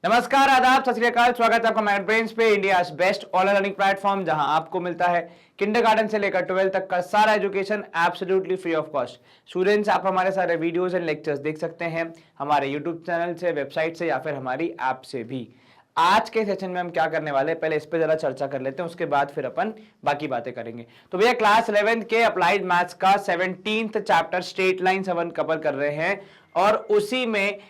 नमस्कार, आदाब, सत श्री अकाल। स्वागत है आपका मैथ ब्रेन्स पे, India best online learning platform, जहां आपको मिलता है किंडरगार्टन से लेकर 12 तक का सारा education absolutely free of cost. Students, आप हमारे सारे वीडियोस एंड लेक्चर्स देख सकते हैं हमारे यूट्यूब चैनल से, वेबसाइट से या फिर हमारी ऐप से भी। आज के सेशन में हम क्या करने वाले हैं, पहले इस पे जरा चर्चा कर लेते हैं, उसके बाद फिर अपन बाकी बातें करेंगे। तो भैया क्लास 11th के अप्लाइड मैथ्स का 17th चैप्टर स्ट्रेट लाइन्स अपन कवर कर रहे हैं, और उसी में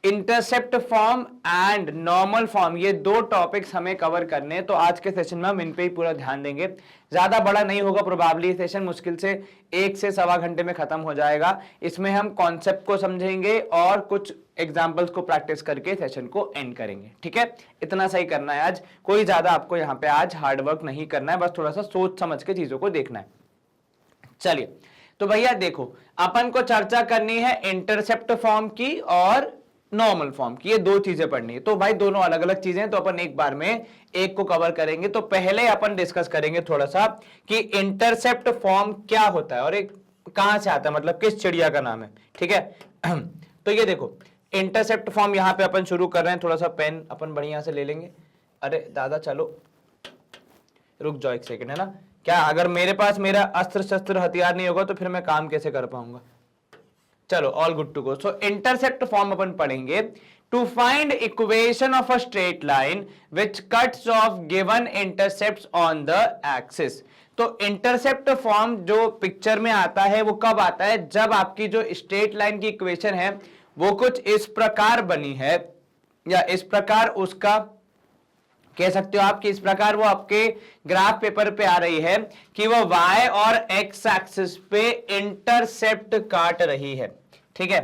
intercept form and normal form, ये दो टॉपिक्स हमें कवर करने हैं। तो आज के सेशन में हम इन पे ही पूरा ध्यान देंगे। ज्यादा बड़ा नहीं होगा प्रोबेबली सेशन, मुश्किल से 1 से सवा घंटे में खत्म हो जाएगा। इसमें हम कॉन्सेप्ट को समझेंगे और कुछ एग्जाम्पल्स को प्रैक्टिस करके सेशन को एंड करेंगे। ठीक है, इतना सही करना है आज। कोई ज्यादा आपको यहाँ पे आज हार्डवर्क नहीं करना है, बस थोड़ा सा सोच समझ के चीजों को देखना है। चलिए, तो भैया देखो, अपन को चर्चा करनी है इंटरसेप्ट फॉर्म की और नॉर्मल फॉर्म की, ये दो चीजें पढ़नी है। तो भाई दोनों अलग अलग चीजें हैं, तो अपन एक बार में एक को कवर करेंगे। तो पहले अपन डिस्कस करेंगे थोड़ा सा कि इंटरसेप्ट फॉर्म क्या होता है और एक कहां से आता है, मतलब किस चिड़िया का नाम है। ठीक है, तो ये देखो इंटरसेप्ट फॉर्म, यहां पे अपन शुरू कर रहे हैं। थोड़ा सा पेन अपन बढ़िया से ले लेंगे। अरे दादा चलो रुक जाओ एक सेकेंड, है ना। क्या अगर मेरे पास मेरा अस्त्र शस्त्र हथियार नहीं होगा तो फिर मैं काम कैसे कर पाऊंगा। चलो, all good to go. So intercept form अपन पढ़ेंगे। To find equation of a straight line which cuts off given intercepts on the axis. तो इंटरसेप्ट फॉर्म जो पिक्चर में आता है वो कब आता है, जब आपकी जो स्ट्रेट लाइन की इक्वेशन है वो कुछ इस प्रकार बनी है, या इस प्रकार उसका कह सकते हो आप कि इस प्रकार वो आपके ग्राफ पेपर पे आ रही है कि वो y और x एक्सिस पे इंटरसेप्ट काट रही है। ठीक है,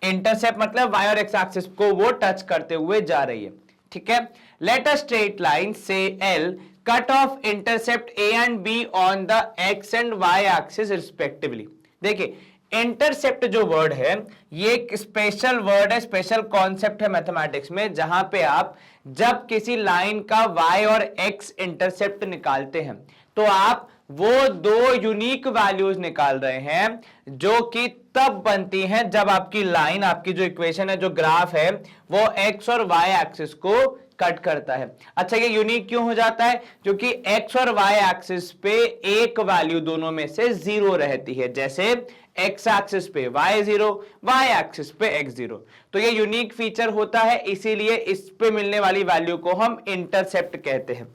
इंटरसेप्ट मतलब y और x एक्सिस को वो टच करते हुए जा रही है। ठीक है, लेट अ स्ट्रेट लाइन से L cut off intercept a and b on the x and y axis respectively. देखिए, इंटरसेप्ट जो वर्ड है ये एक स्पेशल वर्ड है, स्पेशल कॉन्सेप्ट है मैथमेटिक्स में, जहां पे आप जब किसी लाइन का y और x इंटरसेप्ट निकालते हैं तो आप वो दो यूनिक वैल्यूज निकाल रहे हैं जो कि तब बनती हैं जब आपकी लाइन, आपकी जो इक्वेशन है, जो ग्राफ है, वो x और y एक्सिस को कट करता है। अच्छा, ये यूनिक क्यों हो जाता है, क्योंकि x और y एक्सिस पे एक वैल्यू दोनों में से 0 रहती है। जैसे x एक्सिस पे y0, y एक्सिस पे x0। तो ये यूनिक फीचर होता है, इसीलिए इस पे मिलने वाली वैल्यू को हम इंटरसेप्ट कहते हैं।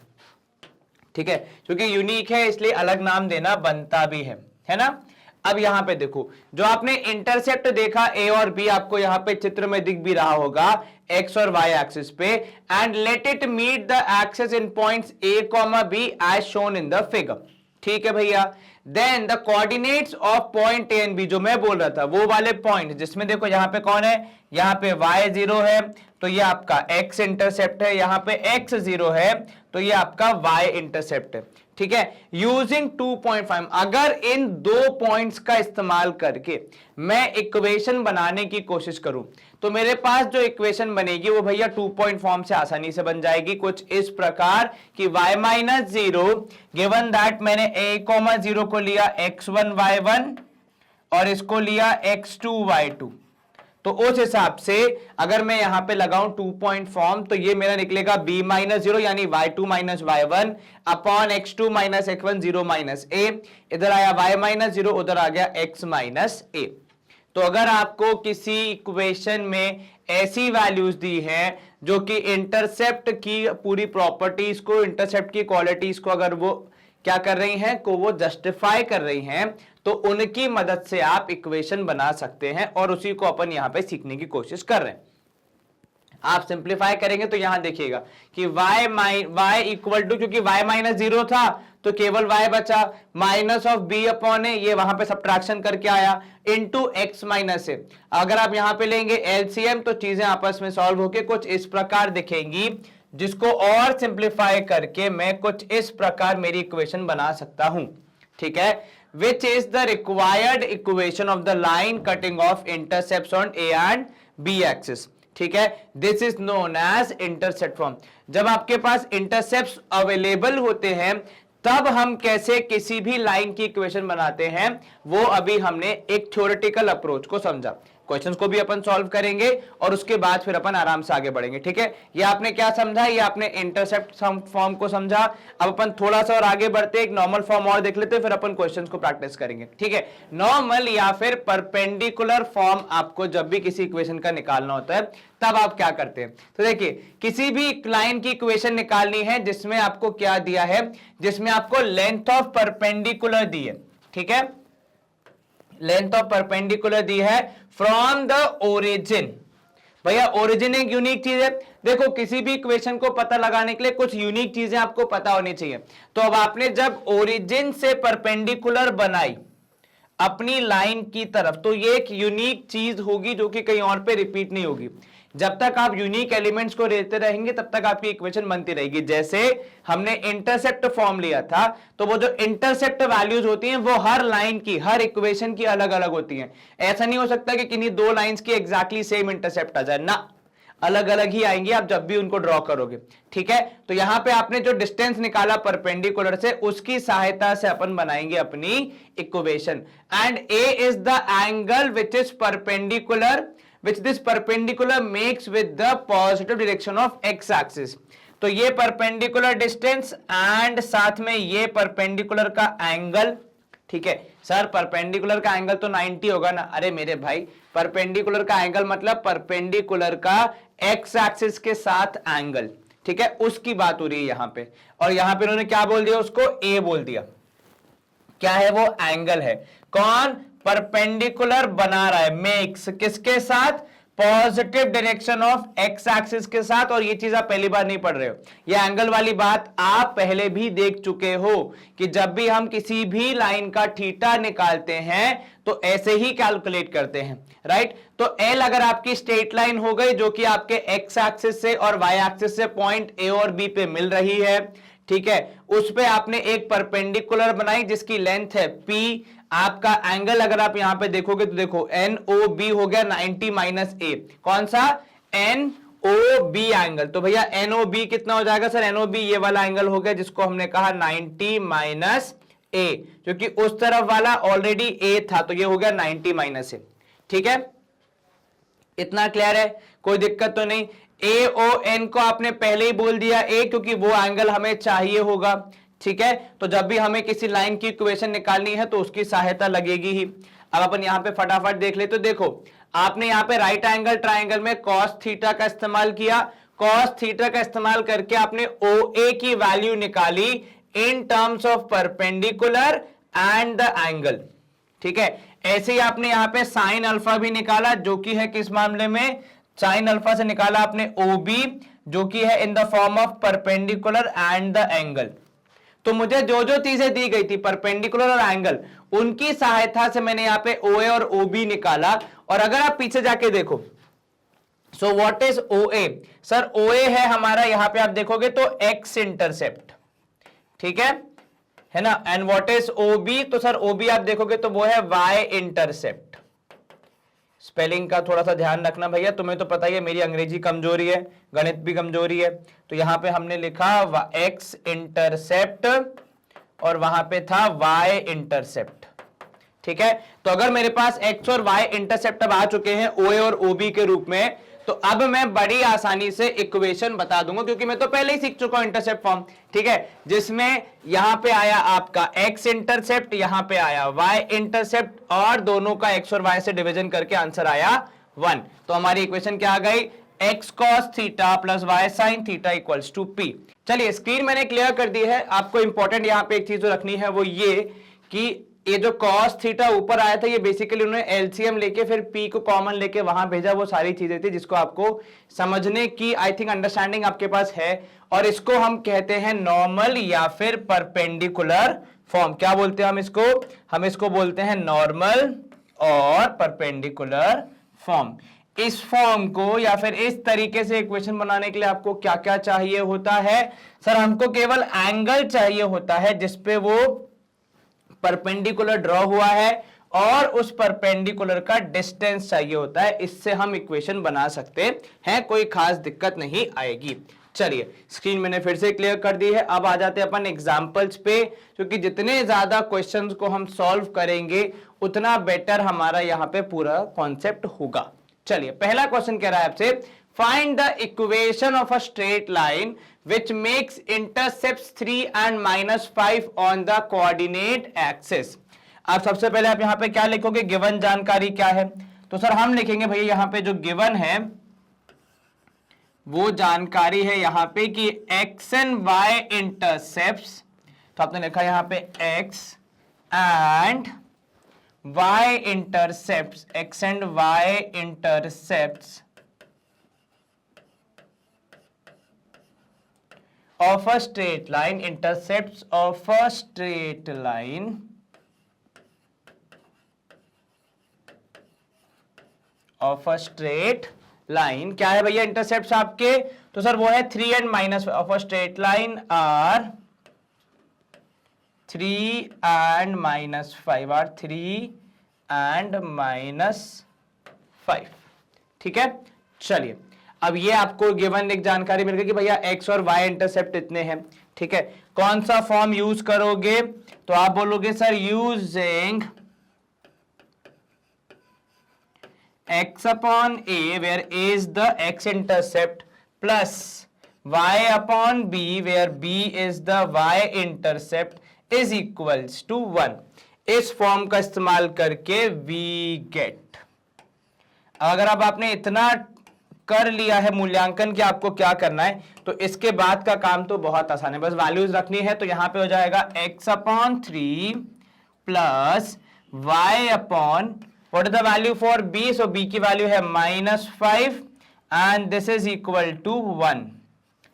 ठीक है, क्योंकि यूनिक है इसलिए अलग नाम देना बनता भी है ना। अब यहां पे देखो, जो आपने इंटरसेप्ट देखा a और b, आपको यहां पे चित्र में दिख भी रहा होगा x और y एक्सिस पे, and let it meet the axis in points a, b as shown in the figure. ठीक है भैया, then the coordinates of point A and B, जो मैं बोल रहा था वो वाले पॉइंट, जिसमें देखो यहाँ पे कौन है, यहाँ पे y0 है तो ये आपका x इंटरसेप्ट है, यहाँ पे x0 है तो ये आपका y इंटरसेप्ट है। ठीक है, यूजिंग 2.5, अगर इन दो पॉइंट्स का इस्तेमाल करके मैं इक्वेशन बनाने की कोशिश करूं तो मेरे पास जो इक्वेशन बनेगी वो भैया 2 पॉइंट फॉर्म से आसानी से बन जाएगी, कुछ इस प्रकार कि y-0 गिवन दैट मैंने a, 0 को लिया x1 y1 और इसको लिया x2 y2। तो उस हिसाब से अगर मैं यहां पे लगाऊं 2 पॉइंट फॉर्म तो ये मेरा निकलेगा b-0 यानी y2 minus y1 upon x2 minus x1 0 minus a, इधर आया y-0, उधर आ गया x माइनस a। तो अगर आपको किसी इक्वेशन में ऐसी वैल्यूज दी हैं जो कि इंटरसेप्ट की पूरी प्रॉपर्टीज को, इंटरसेप्ट की क्वालिटीज को अगर वो क्या कर रही हैं, को वो जस्टिफाई कर रही हैं, तो उनकी मदद से आप इक्वेशन बना सकते हैं, और उसी को अपन यहां पे सीखने की कोशिश कर रहे हैं। आप सिंप्लीफाई करेंगे तो यहां देखिएगा कि y इक्वल टू, क्योंकि y-0 था तो केवल y बचा, माइनस ऑफ b अपॉन ए, ये वहां पे सब्ट्रैक्शन करके आया, इनटू x माइनस ए। अगर आप यहां पे लेंगे LCM तो चीजें आपस में सॉल्व होके कुछ इस प्रकार दिखेंगी, जिसको और सिंप्लीफाई करके मैं कुछ इस प्रकार मेरी इक्वेशन बना सकता हूं। ठीक है, which is the required equation of the line cutting off intercepts on A and B axis। ठीक है, this is known as intercept form। जब आपके पास intercepts अवेलेबल होते हैं तब हम कैसे किसी भी लाइन की इक्वेशन बनाते हैं, वो अभी हमने एक थ्योरेटिकल अप्रोच को समझा। क्वेश्चंस को भी अपन सॉल्व करेंगे और उसके बाद फिर अपन आराम से आगे बढ़ेंगे। ठीक है, ये आपने क्या समझा, ये आपने इंटरसेप्ट फॉर्म को समझा। अब अपन थोड़ा सा और आगे बढ़ते एक नॉर्मल फॉर्म और देख लेते, फिर अपन क्वेश्चंस को प्रैक्टिस करेंगे। ठीक है, नॉर्मल या फिर परपेंडिकुलर फॉर्म आपको जब भी किसी इक्वेशन का निकालना होता है तब आप क्या करते हैं। तो देखिए, किसी भी लाइन की इक्वेशन निकालनी है जिसमें आपको क्या दिया है, जिसमें आपको लेंथ ऑफ परपेंडिकुलर दी है। ठीक है, लेंथ ऑफ परपेंडिकुलर दी है फ्रॉम द ओरिजिन। भैया ओरिजिन एक यूनिक चीज है। देखो, किसी भी इक्वेशन को पता लगाने के लिए कुछ यूनिक चीजें आपको पता होनी चाहिए। तो अब आपने जब ओरिजिन से परपेंडिकुलर बनाई अपनी लाइन की तरफ, तो ये एक यूनिक चीज होगी जो कि कहीं और पे रिपीट नहीं होगी। जब तक आप यूनिक एलिमेंट्स को लेते रहेंगे तब तक आपकी इक्वेशन बनती रहेगी। जैसे हमने इंटरसेप्ट फॉर्म लिया था, तो वो जो इंटरसेप्ट वैल्यूज होती हैं वो हर लाइन की, हर इक्वेशन की अलग अलग होती हैं। ऐसा नहीं हो सकता कि किन्हीं दो लाइंस की एग्जैक्टली सेम इंटरसेप्ट आ जाए ना, अलग अलग ही आएंगी आप जब भी उनको ड्रॉ करोगे। ठीक है, तो यहां पे आपने जो डिस्टेंस निकाला परपेंडिकुलर से, उसकी सहायता से अपन बनाएंगे अपनी equation. And A is the angle which is perpendicular, which this perpendicular makes with the positive direction of x axis। तो ये परपेंडिकुलर डिस्टेंस एंड साथ में ये परपेंडिकुलर का एंगल। ठीक है सर, परपेंडिकुलर का एंगल तो 90 होगा ना। अरे मेरे भाई, परपेंडिकुलर का एंगल मतलब परपेंडिकुलर का x एक्सिस के साथ एंगल। ठीक है, उसकी बात हो रही है यहां पे। और यहां पे उन्होंने क्या बोल दिया, उसको a बोल दिया। क्या है वो, एंगल है। कौन, परपेंडिकुलर बना रहा है, मेक्स किसके साथ, positive direction of x axis के साथ। और ये चीज आप पहली बार नहीं पढ़ रहे हो, ये एंगल वाली बात आप पहले भी देख चुके हो कि जब भी हम किसी भी लाइन का थीटा निकालते हैं तो ऐसे ही कैलकुलेट करते हैं, राइट। तो एल अगर आपकी स्ट्रेट लाइन हो गई जो कि आपके एक्स एक्सिस से और वाई एक्सिस से पॉइंट ए और बी पे मिल रही है, ठीक है, उस पे आपने एक परपेंडिकुलर बनाई जिसकी लेंथ है पी। आपका एंगल अगर आप यहां पे देखोगे तो देखो एन ओ बी हो गया 90 माइनस ए। कौन सा, एन ओ बी एंगल। तो भैया एन ओ बी कितना हो जाएगा सर, एन ओ बी ये वाला एंगल हो गया जिसको हमने कहा 90 माइनस ए, क्योंकि उस तरफ वाला ऑलरेडी ए था तो ये हो गया 90 माइनस ए। ठीक है, इतना क्लियर है, कोई दिक्कत तो नहीं। ए ओ एन को आपने पहले ही बोल दिया ए, क्योंकि वो एंगल हमें चाहिए होगा। ठीक है, तो जब भी हमें किसी लाइन की इक्वेशन निकालनी है तो उसकी सहायता लगेगी ही। अब अपन यहां पे फटाफट देख ले। तो देखो, आपने यहां पे राइट एंगल ट्राइंगल में कॉस थीटा का इस्तेमाल किया। कॉस थीटा का इस्तेमाल करके आपने ओ ए की वैल्यू निकाली in terms of perpendicular and the angle. ठीक है, ऐसे ही आपने यहां पे साइन अल्फा भी निकाला, जो कि है किस मामले में, साइन अल्फा से निकाला आपने ओ बी, जो कि है इन the form of perpendicular and the angle. तो मुझे जो जो चीजें दी गई थी परपेंडिकुलर और एंगल, उनकी सहायता से मैंने यहां पे ओ ए और ओ बी निकाला। और अगर आप पीछे जाके देखो, so what is O A, sir O A है हमारा, यहां पे आप देखोगे तो एक्स इंटरसेप्ट। ठीक है ना। And what is O B, तो सर ओ बी आप देखोगे तो वो है वाई इंटरसेप्ट। स्पेलिंग का थोड़ा सा ध्यान रखना भैया, तुम्हें तो पता ही है मेरी अंग्रेजी कमजोरी है, गणित भी कमजोरी है। तो यहां पे हमने लिखा एक्स इंटरसेप्ट और वहां पे था वाई इंटरसेप्ट। ठीक है, तो अगर मेरे पास एक्स और वाई इंटरसेप्ट अब आ चुके हैं ओ ए और ओ बी के रूप में, तो अब मैं बड़ी आसानी से इक्वेशन बता दूंगा, क्योंकि मैं तो पहले ही सीख चुका हूं इंटरसेप्ट फॉर्म। ठीक है, जिसमें यहां पे आया आपका x इंटरसेप्ट, यहां पे आया y इंटरसेप्ट, और दोनों का x और y से डिवीजन करके आंसर आया 1। तो हमारी इक्वेशन क्या आ गई, x cos theta plus y sin theta equals to p। चलिए, स्क्रीन मैंने क्लियर कर दी है। आपको इंपॉर्टेंट यहां पे एक चीज जो रखनी है वो ये कि ये जो cos थीटा ऊपर आया था, ये बेसिकली उन्होंने एलसीएम लेके फिर p को कॉमन लेके वहां भेजा। वो सारी चीजें थी जिसको आपको समझने की आई थिंक अंडरस्टैंडिंग आपके पास है। और इसको हम कहते हैं नॉर्मल या फिर परपेंडिकुलर फॉर्म। क्या बोलते हैं हम इसको, हम इसको बोलते हैं नॉर्मल और परपेंडिकुलर फॉर्म। इस फॉर्म को या फिर इस तरीके से इक्वेशन बनाने के लिए आपको क्या क्या चाहिए होता है, सर हमको केवल एंगल चाहिए होता है जिसपे वो परपेंडिकुलर ड्रॉ हुआ है, और उस परपेंडिकुलर का डिस्टेंस चाहिए होता है। इससे हम इक्वेशन बना सकते हैं, कोई खास दिक्कत नहीं आएगी। चलिए स्क्रीन मैंने फिर से क्लियर कर दी है। अब आ जाते हैं अपन एग्जांपल्स पे, क्योंकि जितने ज्यादा क्वेश्चंस को हम सॉल्व करेंगे उतना बेटर हमारा यहाँ पे पूरा कॉन्सेप्ट होगा। चलिए पहला क्वेश्चन कह रहा है आपसे, find the equation of a straight line which makes intercepts 3 and -5 on the coordinate axis। अब सबसे पहले आप यहां पे क्या लिखोगे, गिवन जानकारी क्या है, तो सर हम लिखेंगे भैया यहां पे जो गिवन है वो जानकारी है यहां पे कि x एंड y इंटरसेप्ट्स, तो आपने लिखा यहां पे x and y intercepts, x and y intercepts of a straight line, intercepts of a straight line of a straight line, क्या है भैया इंटरसेप्ट्स आपके, तो सर वो है 3 and -5 of a straight line are 3 and -5 are 3 and -5। ठीक है, चलिए अब ये आपको गिवन एक जानकारी मिल गई कि भैया x और y इंटरसेप्ट इतने हैं। ठीक है, कौन सा फॉर्म यूज करोगे, तो आप बोलोगे sir using x upon a where a is the x intercept plus y upon b where b is the y intercept is equals to 1। इस फॉर्म का इस्तेमाल करके we get, अगर अब आपने इतना कर लिया है मूल्यांकन कि आपको क्या करना है, तो इसके बाद का काम तो बहुत आसान है, बस वैल्यूज रखनी है। तो यहां पे हो जाएगा x upon 3 plus y upon what is the value for b, so b की वैल्यू है -5 and this is equal to 1।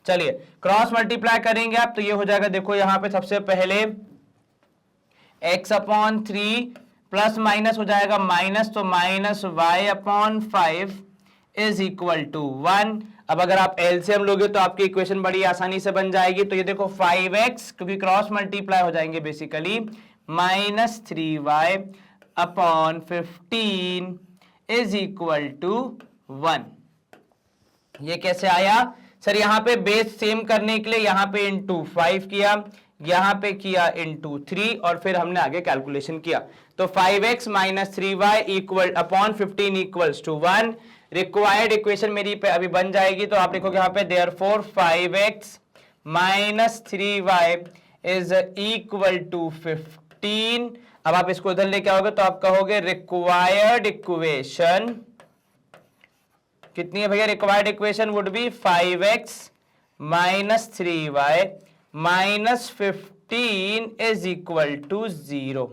चलिए क्रॉस मल्टीप्लाई करेंगे आप, तो ये हो जाएगा, देखो यहां पे सबसे पहले x अपॉन 3 प्लस माइनस हो जाएगा माइनस, तो -y upon 5 is equal to 1। अब अगर आप एलसीएम लोगे तो आपकी इक्वेशन बड़ी आसानी से बन जाएगी। तो ये देखो 5x, क्योंकि क्रॉस मल्टीप्लाई हो जाएंगे basically, -3y upon 15 is equal to 1। ये कैसे आया सर, यहां पे बेस सेम करने के लिए यहां पे इंटू 5 किया, यहां पे किया इंटू 3 और फिर हमने आगे कैलकुलेशन किया। तो 5x - 3y equal upon 15 equals to 1। Required equation मेरी पे अभी बन जाएगी, तो आप लिखोगे यहां पे therefore 5x - 3y is equal to 15। अब आप इसको इधर लेके आओगे तो आप कहोगे रिक्वायर्ड इक्वेशन कितनी है भैया, required equation would be 5x - 3y -15 is equal to 0।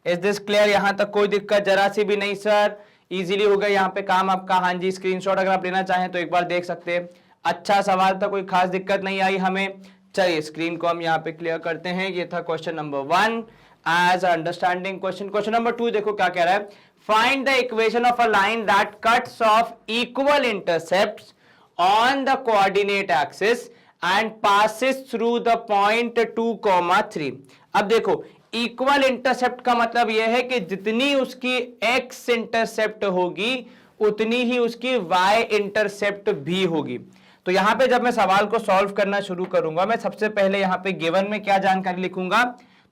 Is this clear, यहां तक कोई दिक्कत जरा सी भी नहीं सर, इजीली हो गया यहाँ पे काम आपका। हाँ जी, स्क्रीनशॉट अगर आप लेना चाहें तो एक बार देख सकते हैं। अच्छा सवाल था, कोई खास दिक्कत नहीं आई हमें। चलिए स्क्रीन को हम यहाँ पे क्लियर करते हैं। ये था question number 1 as understanding question. Question number 2 देखो क्या कह रहा है, find the equation of a line that cuts off equal intercepts on the coordinate axis and passes through the point 2,3। अब देखो इक्वल इंटरसेप्ट का मतलब यह है कि जितनी उसकी x इंटरसेप्ट होगी उतनी ही उसकी y इंटरसेप्ट भी होगी। तो यहां पे जब मैं सवाल को सॉल्व करना शुरू करूंगा, मैं सबसे पहले यहां पे गिवन में क्या जानकारी लिखूंगा,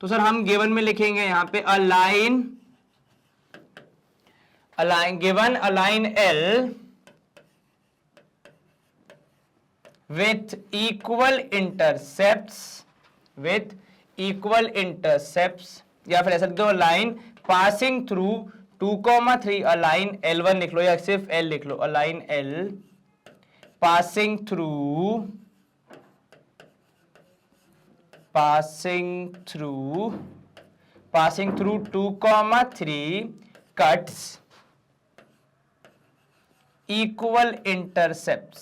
तो सर हम गिवन में लिखेंगे यहां पे a line given a line L with equal intercepts या फिर ऐसा लिख दो line passing through 2,3, a line L1 लिख लो या सिर्फ L लिख लो, a line L passing through 2,3 cuts equal intercepts।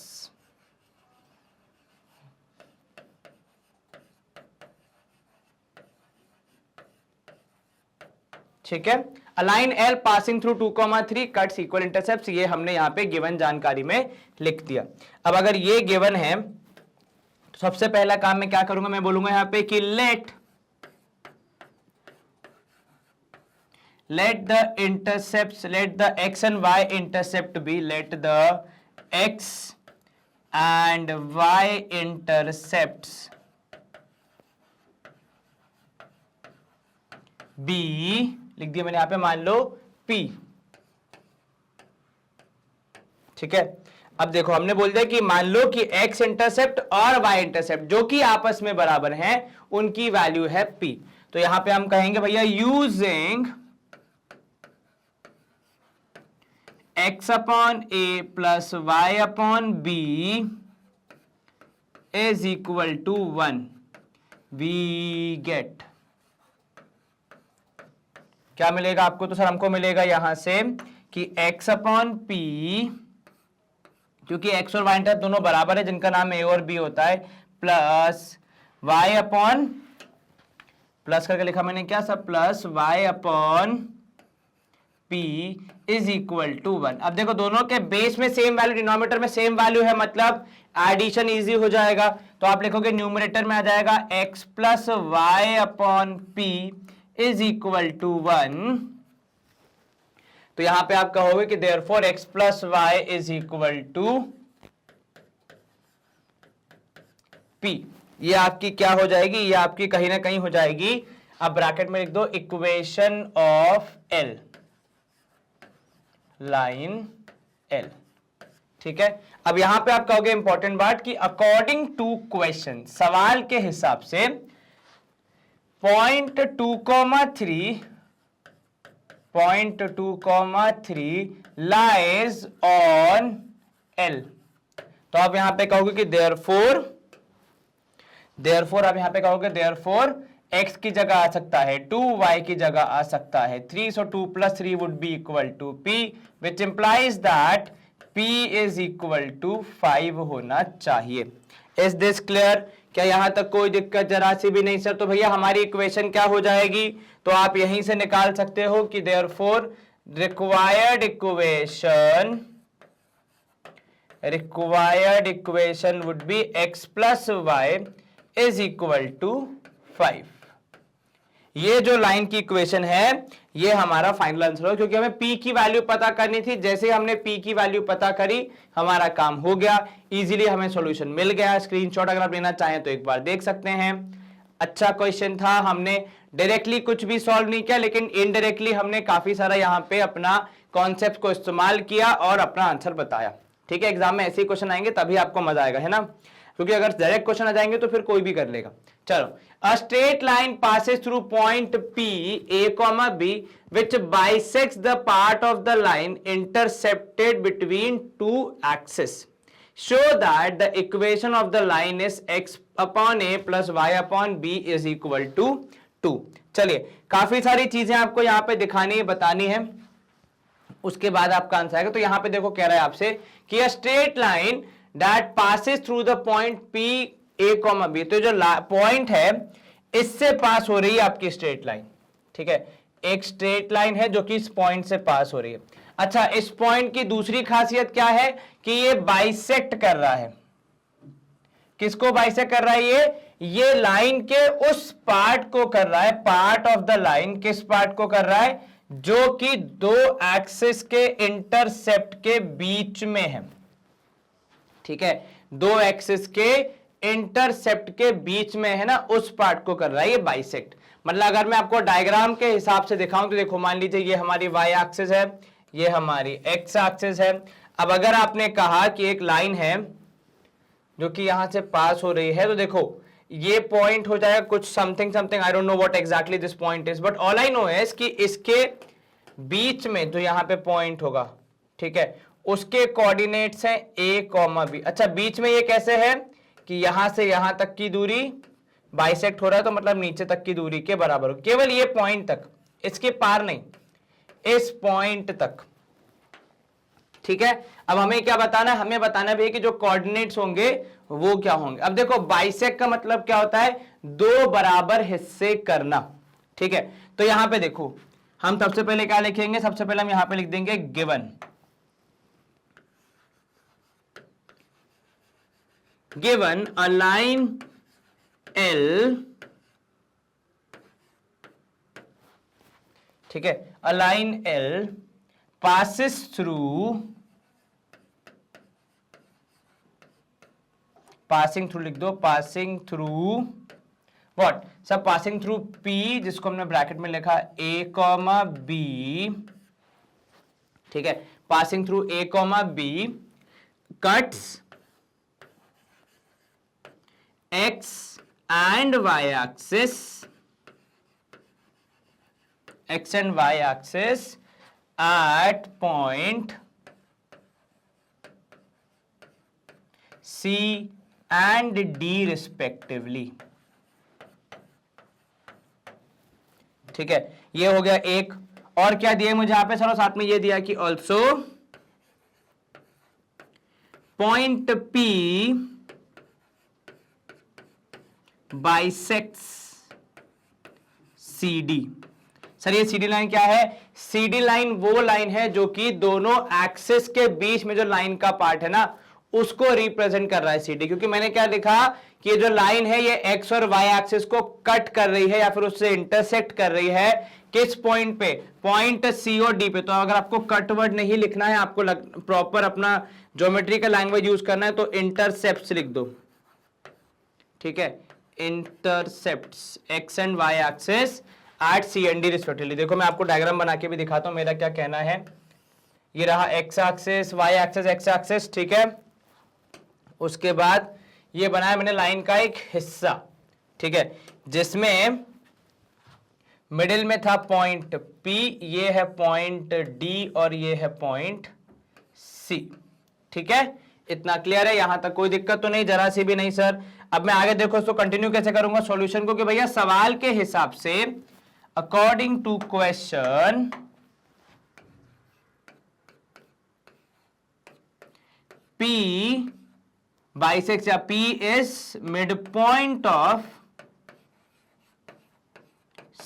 ठीक है, a line L passing through 2,3 cuts equal intercepts, ये हमने यहां पे गिवन जानकारी में लिख दिया। अब अगर ये गिवन है तो सबसे पहला काम मैं क्या करूंगा, मैं बोलूंगा यहां पे कि let the intercepts, let the X and Y intercept B, let the X and y intercepts b, लिख दिया मैंने यहां पे, मान लो p। ठीक है, अब देखो हमने बोल दिया कि मान लो कि x इंटरसेप्ट और y इंटरसेप्ट जो कि आपस में बराबर हैं उनकी वैल्यू है p। तो यहां पे हम कहेंगे भैया using x upon a plus y upon b is equal to 1, we get, क्या मिलेगा आपको? तो सर हमको मिलेगा यहां से कि x अपॉन p, क्योंकि x और y इंटरसेप्ट दोनों बराबर है जिनका नाम a और b होता है, प्लस y अपॉन, प्लस करके लिखा मैंने क्या सब, plus y upon p is equal to 1। अब देखो दोनों के बेस में सेम वैल्यू, डिनोमिनेटर में सेम वैल्यू है, मतलब एडिशन इजी हो जाएगा। तो आप लिखोगे न्यूमरेटर में आ जाएगा x plus Y upon p is equal to 1। तो यहां पे आप कहोगे कि therefore x plus Y is equal to p। ये आपकी क्या हो जाएगी? ये आपकी कहीं ना कहीं हो जाएगी, अब ब्रैकेट में लिख दो, equation of L, line L। ठीक है, अब यहां पे आप कहोगे इंपॉर्टेंट बात कि अकॉर्डिंग टू क्वेश्चन, सवाल के हिसाब से पॉइंट 2,3 लाइज ऑन L। तो आप यहां पे कहोगे कि देयरफॉर आप यहां पे कहोगे देयरफॉर x की जगह आ सकता है 2, y की जगह आ सकता है 3, so 2 + 3 would be equal to p, which implies that p is equal to 5 होना चाहिए। Is this clear? क्या यहां तक कोई दिक्कत जरा सी भी नहीं? सर तो भैया हमारी इक्वेशन क्या हो जाएगी? तो आप यहीं से निकाल सकते हो कि therefore required equation would be x plus Y is equal to 5। ये जो लाइन की इक्वेशन है ये हमारा फाइनल आंसर हो, क्योंकि हमें p की वैल्यू पता करनी थी। जैसे हमने p की वैल्यू पता करी हमारा काम हो गया, इजीली हमें सॉल्यूशन मिल गया। स्क्रीनशॉट अगर आप लेना चाहें तो एक बार देख सकते हैं। अच्छा क्वेश्चन था, हमने डायरेक्टली कुछ भी सॉल्व नहीं किया, लेकिन इनडायरेक्टली हमने काफी सारा यहाँ पे अपना कॉन्सेप्ट को इस्तेमाल किया और अपना आंसर बताया। ठीक है, एग्जाम में ऐसे ही क्वेश्चन आएंगे तभी आपको मजा आएगा, है ना? क्योंकि अगर डायरेक्ट क्वेश्चन आ जाएंगे तो फिर कोई भी कर लेगा। चलो, अ straight line passes through point P A, B which bisects the part of the line intercepted between two axes. Show that the equation of the line is x upon a plus y upon b is equal to 2। चलिए, काफी सारी चीजें आपको यहाँ पे दिखानी है, बतानी है, उसके बाद आपका आंसर आएगा। तो यहां पे देखो कह रहा है आपसे कि अ straight line that passes through the point P A, B, तो जो पॉइंट है इससे पास हो रही है आपकी स्ट्रेट लाइन। ठीक है, एक स्ट्रेट लाइन है जो कि इस पॉइंट से पास हो रही है। अच्छा, इस पॉइंट की दूसरी खासियत क्या है कि ये बाइसेक्ट कर रहा है। किसको बाइसेक्ट कर रहा है? ये लाइन के उस पार्ट को कर रहा है, पार्ट ऑफ द लाइन। किस पार्ट को कर रहा है? जो कि दो एक्सिस के इंटरसेप्ट के बीच में है। ठीक है, दो एक्सिस के इंटरसेप्ट के बीच में है ना, उस पार्ट को कर रहा है ये बाइसेक्ट। मतलब अगर मैं आपको डायग्राम के हिसाब से दिखाऊं तो देखो, मान लीजिए ये हमारी y एक्सिस है, ये हमारी x एक्सिस है। अब अगर आपने कहा कि एक लाइन है जो कि यहां से पास हो रही है, तो देखो ये पॉइंट हो जाएगा कुछ something something, I don't know what exactly this point is, but all I know is कि इसके बीच में जो यहां पे पॉइंट होगा, ठीक है, उसके कोऑर्डिनेट्स हैं a, b। अच्छा, बीच में ये कैसे है कि यहां से यहां तक की दूरी बाइसेक्ट हो रहा है, तो मतलब नीचे तक की दूरी के बराबर हो, केवल ये पॉइंट तक, इसके पार नहीं, इस पॉइंट तक। ठीक है, अब हमें क्या बताना है? हमें बताना भी है कि जो कोऑर्डिनेट्स होंगे वो क्या होंगे। अब देखो, बाइसेक्ट का मतलब क्या होता है? दो बराबर हिस्से करना। ठीक है, तो यहां पे देखो हम सबसे पहले क्या लिखेंगे? सबसे पहले हम यहां पे लिख देंगे गिवन अ लाइन L, ठीक है, अ line L passes through passing through लिख दो, पासिंग थ्रू व्हाट सब, पासिंग थ्रू P, जिसको हमने ब्रैकेट में लिखा A, B, ठीक है, passing through A, B, cuts X and Y axis, X and Y axis at point C and D respectively, ठीक है, ये हो गया एक। और क्या दिया मुझे यहां पे सर, साथ में ये दिया कि also point P bisects CD। Sir ये CD लाइन क्या है? CD लाइन वो लाइन है जो कि दोनों एक्सिस के बीच में जो लाइन का पार्ट है ना, उसको रिप्रेजेंट कर रहा है CD। क्योंकि मैंने क्या लिखा कि जो लाइन है ये एक्स और वाई एक्सिस को कट कर रही है या फिर उससे इंटरसेक्ट कर रही है, किस पॉइंट पे? पॉइंट C और D पे। तो अगर आपको कट वर्ड नहीं लिखना है, आपको प्रॉपर अपना ज्योमेट्री का लैंग्वेज यूज करना है, तो इंटरसेप्ट्स लिख दो, ठीक है, intercepts X and Y axis at C and D respectively. देखो मैं आपको डायग्राम बना के भी दिखाता हूं मेरा क्या कहना है। ये रहा X axis, Y axis, X axis, ठीक है। उसके बाद ये बनाया मैंने लाइन का एक हिस्सा, ठीक है, जिसमें मिडिल में था पॉइंट P, ये है पॉइंट D और ये है पॉइंट C, ठीक है। इतना क्लियर है? यहां तक कोई दिक्कत तो नहीं, जरा सी भी नहीं सर। अब मैं आगे देखो इसको कंटिन्यू कैसे करूंगा सॉल्यूशन को, कि भैया सवाल के हिसाब से according to question P bisects, या P is mid point of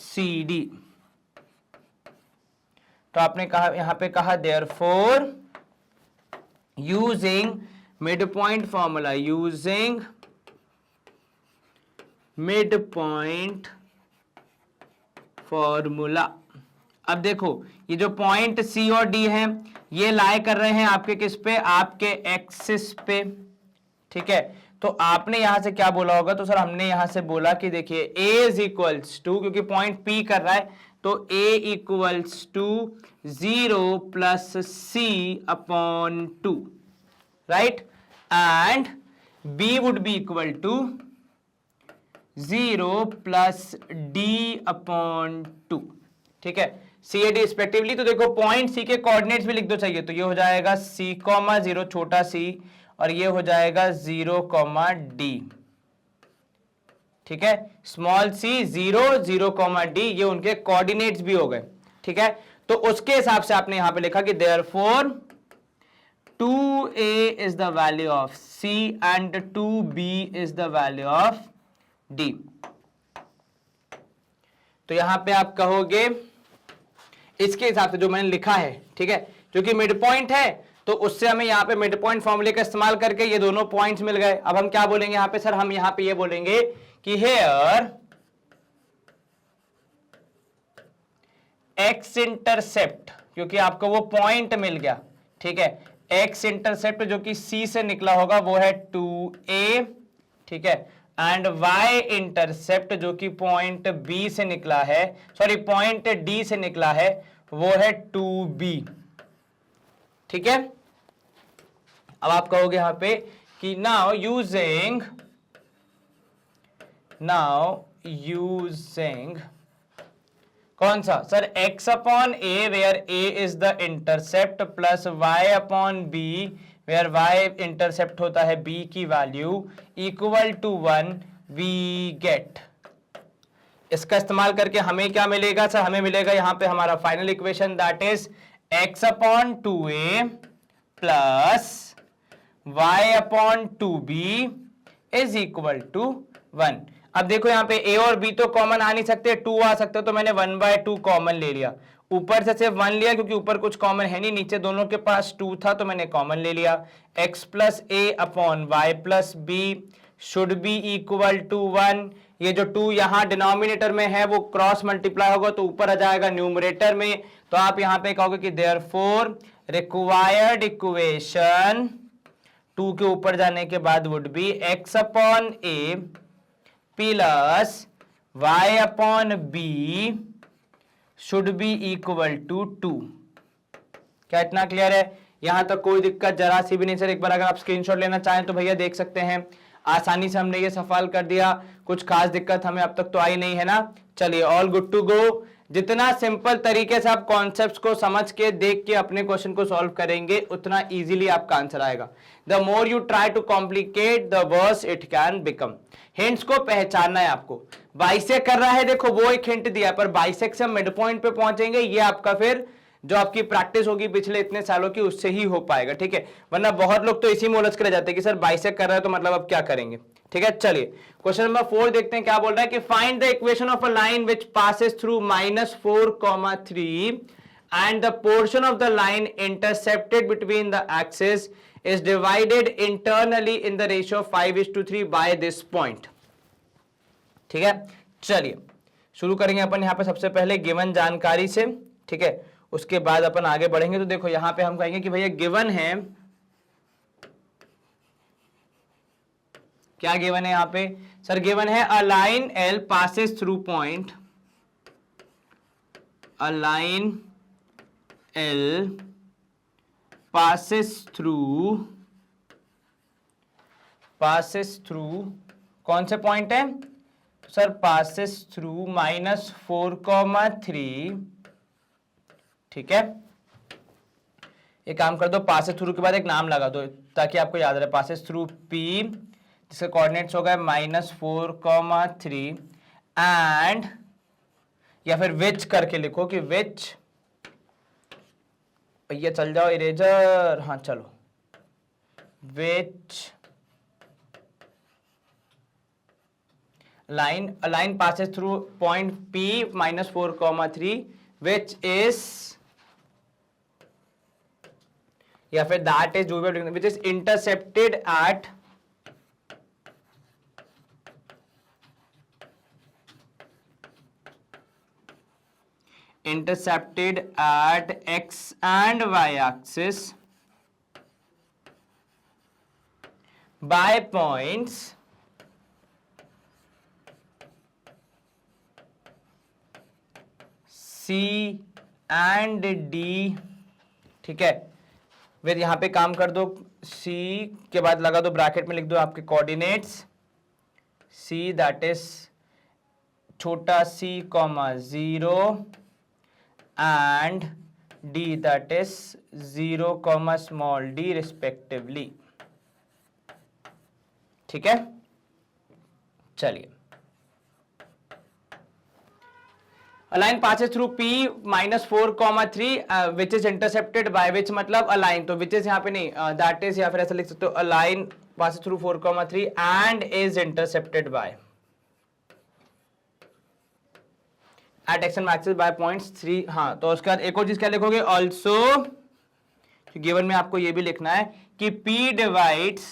CD। तो आपने कहा यहां पे कहा therefore using mid point formula, using mid point formula. अब देखो ये जो पॉइंट C और D है, ये लाई कर रहे हैं आपके किस पे? आपके एक्सिस पे, ठीक है। तो आपने यहां से क्या बोला होगा? तो सर हमने यहां से बोला कि देखिए A इज इक्वल्स टू, क्योंकि पॉइंट P कर रहा है, तो A इक्वल्स टू 0 plus C upon 2, right, and B would be equal to 0 plus D upon 2, ठीक है, C A D रिस्पेक्टिवली। तो देखो पॉइंट C के कोऑर्डिनेट्स भी लिख दो चाहिए, तो ये हो जाएगा C, 0 छोटा c, और ये हो जाएगा 0, D, ठीक है, स्मॉल c 0, 0, D, ये उनके कोऑर्डिनेट्स भी हो गए, ठीक है। तो उसके हिसाब से आपने यहां पे लिखा कि therefore 2A is the value of C and 2B is the value of D। तो यहां पे आप कहोगे इसके हिसाब से जो मैंने लिखा है, ठीक है, क्योंकि मिड पॉइंट है तो उससे हमें यहां पे मिड पॉइंट फॉर्मूले का इस्तेमाल करके ये दोनों पॉइंट्स मिल गए। अब हम क्या बोलेंगे यहां पे सर? हम यहां पे ये बोलेंगे कि हेयर एक्स इंटरसेप्ट, क्योंकि आपको वो पॉइंट मिल गया, ठीक है, एक्स इंटरसेप्ट जो कि C से निकला होगा वो है 2A, ठीक है, एंड y इंटरसेप्ट जो कि पॉइंट B से निकला है, सॉरी पॉइंट D से निकला है, वो है 2B, ठीक है। अब आप कहोगे यहां पे कि नाउ यूजिंग कौन सा sir? x upon A where A is the intercept plus y upon B where y intercept होता है B की value equal to 1, we get. इसका इस्तेमाल करके हमें क्या मिलेगा सर? हमें मिलेगा यहां पे हमारा final equation, that is x upon 2A plus y upon 2B is equal to 1। अब देखो यहां पे a और b तो कॉमन आ नहीं सकते, 2 आ सकते, तो मैंने 1/2 कॉमन ले लिया। ऊपर से सिर्फ 1 लिया क्योंकि ऊपर कुछ कॉमन है नहीं, नीचे दोनों के पास 2 था तो मैंने कॉमन ले लिया। x plus a upon y plus b should be equal to 1। ये जो 2 यहां डिनोमिनेटर में है वो क्रॉस मल्टीप्लाई होगा तो ऊपर आ जाएगा न्यूमरेटर में। तो आप यहां पे कहोगे कि देयरफॉर रिक्वायर्ड इक्वेशन 2 के ऊपर जाने के बाद would be x upon a plus y upon b should be equal to 2। क्या इतना क्लियर है? यहां तक कोई दिक्कत जरा सी भी नहीं सर। एक बार अगर आप स्क्रीनशॉट लेना चाहें तो भैया देख सकते हैं। आसानी से हमने ये सवाल कर दिया, कुछ खास दिक्कत हमें अब तक तो आई नहीं है ना। चलिए ऑल गुड टू गो। जितना सिंपल तरीके से आप कॉन्सेप्ट्स को समझ के देख के अपने क्वेश्चन को सॉल्व करेंगे उतना इजीली आपका आंसर आएगा। The more you try to complicate the worse it can become. Hints को पहचानना है आपको। बाइसेक कर रहा है, देखो वो एक हिंट दिया, पर बाइसेक से हम मिड पॉइंट पे पहुंचेंगे, ये आपका फिर जो आपकी प्रैक्टिस होगी पिछले इतने सालों की उससे ही हो पाएगा, ठीक है। वरना बहुत लोग तो इसी में उलझ कर जाते हैं कि सर बाइसेक कर रहा है तो मतलब अब क्या करेंगे, ठीक है। चलिए क्वेश्चन नंबर 4 देखते हैं क्या बोल रहा है कि find the equation of a line which passes through -4,3 and the portion of the line intercepted between the axes is divided internally in the ratio of 5:3 by this point। ठीक है, चलिए शुरू करेंगे अपन यहाँ पे सबसे पहले गिवन जानकारी से, ठीक है। उसके बाद अपन आगे बढ़ेंगे। तो देखो यहां पे हम कहेंगे कि भैया गिवन है, क्या गिवन है यहां पे सर? गिवन है अ line L passes through point, अ लाइन L पासेस थ्रू कौन से पॉइंट है सर? पासेस थ्रू -4,3, ठीक है। एक काम कर दो, पासेस थ्रू के बाद एक नाम लगा दो ताकि आपको याद रहे। पासेस थ्रू P जिसके कोऑर्डिनेट्स हो गए -4,3 एंड, या फिर विच करके लिखो कि विच, भैया चल जाओ इरेजर, हाँ चलो, which line passes through point P -4,3 which is, या फिर that is which is intercepted at x and y axis by points C and D, ठीक है। फिर यहां पे काम कर दो, C के बाद लगा दो ब्रैकेट में लिख दो आपके कोऑर्डिनेट्स, C दैट इज छोटा c, 0 and D that is 0, small d respectively, ठीक है। चलिए A line passes through P -4,3 which is intercepted by which, मतलब a line, तो which is यहाँ पे नहीं, that is, या फिर ऐसा लिख सकते हो a line passes through 4,3 and is intercepted by at x and y axis by points 3। हाँ, तो उसके बाद एक और चीज क्या लिखोगे also, गिवन में आपको ये भी लिखना है कि P divides,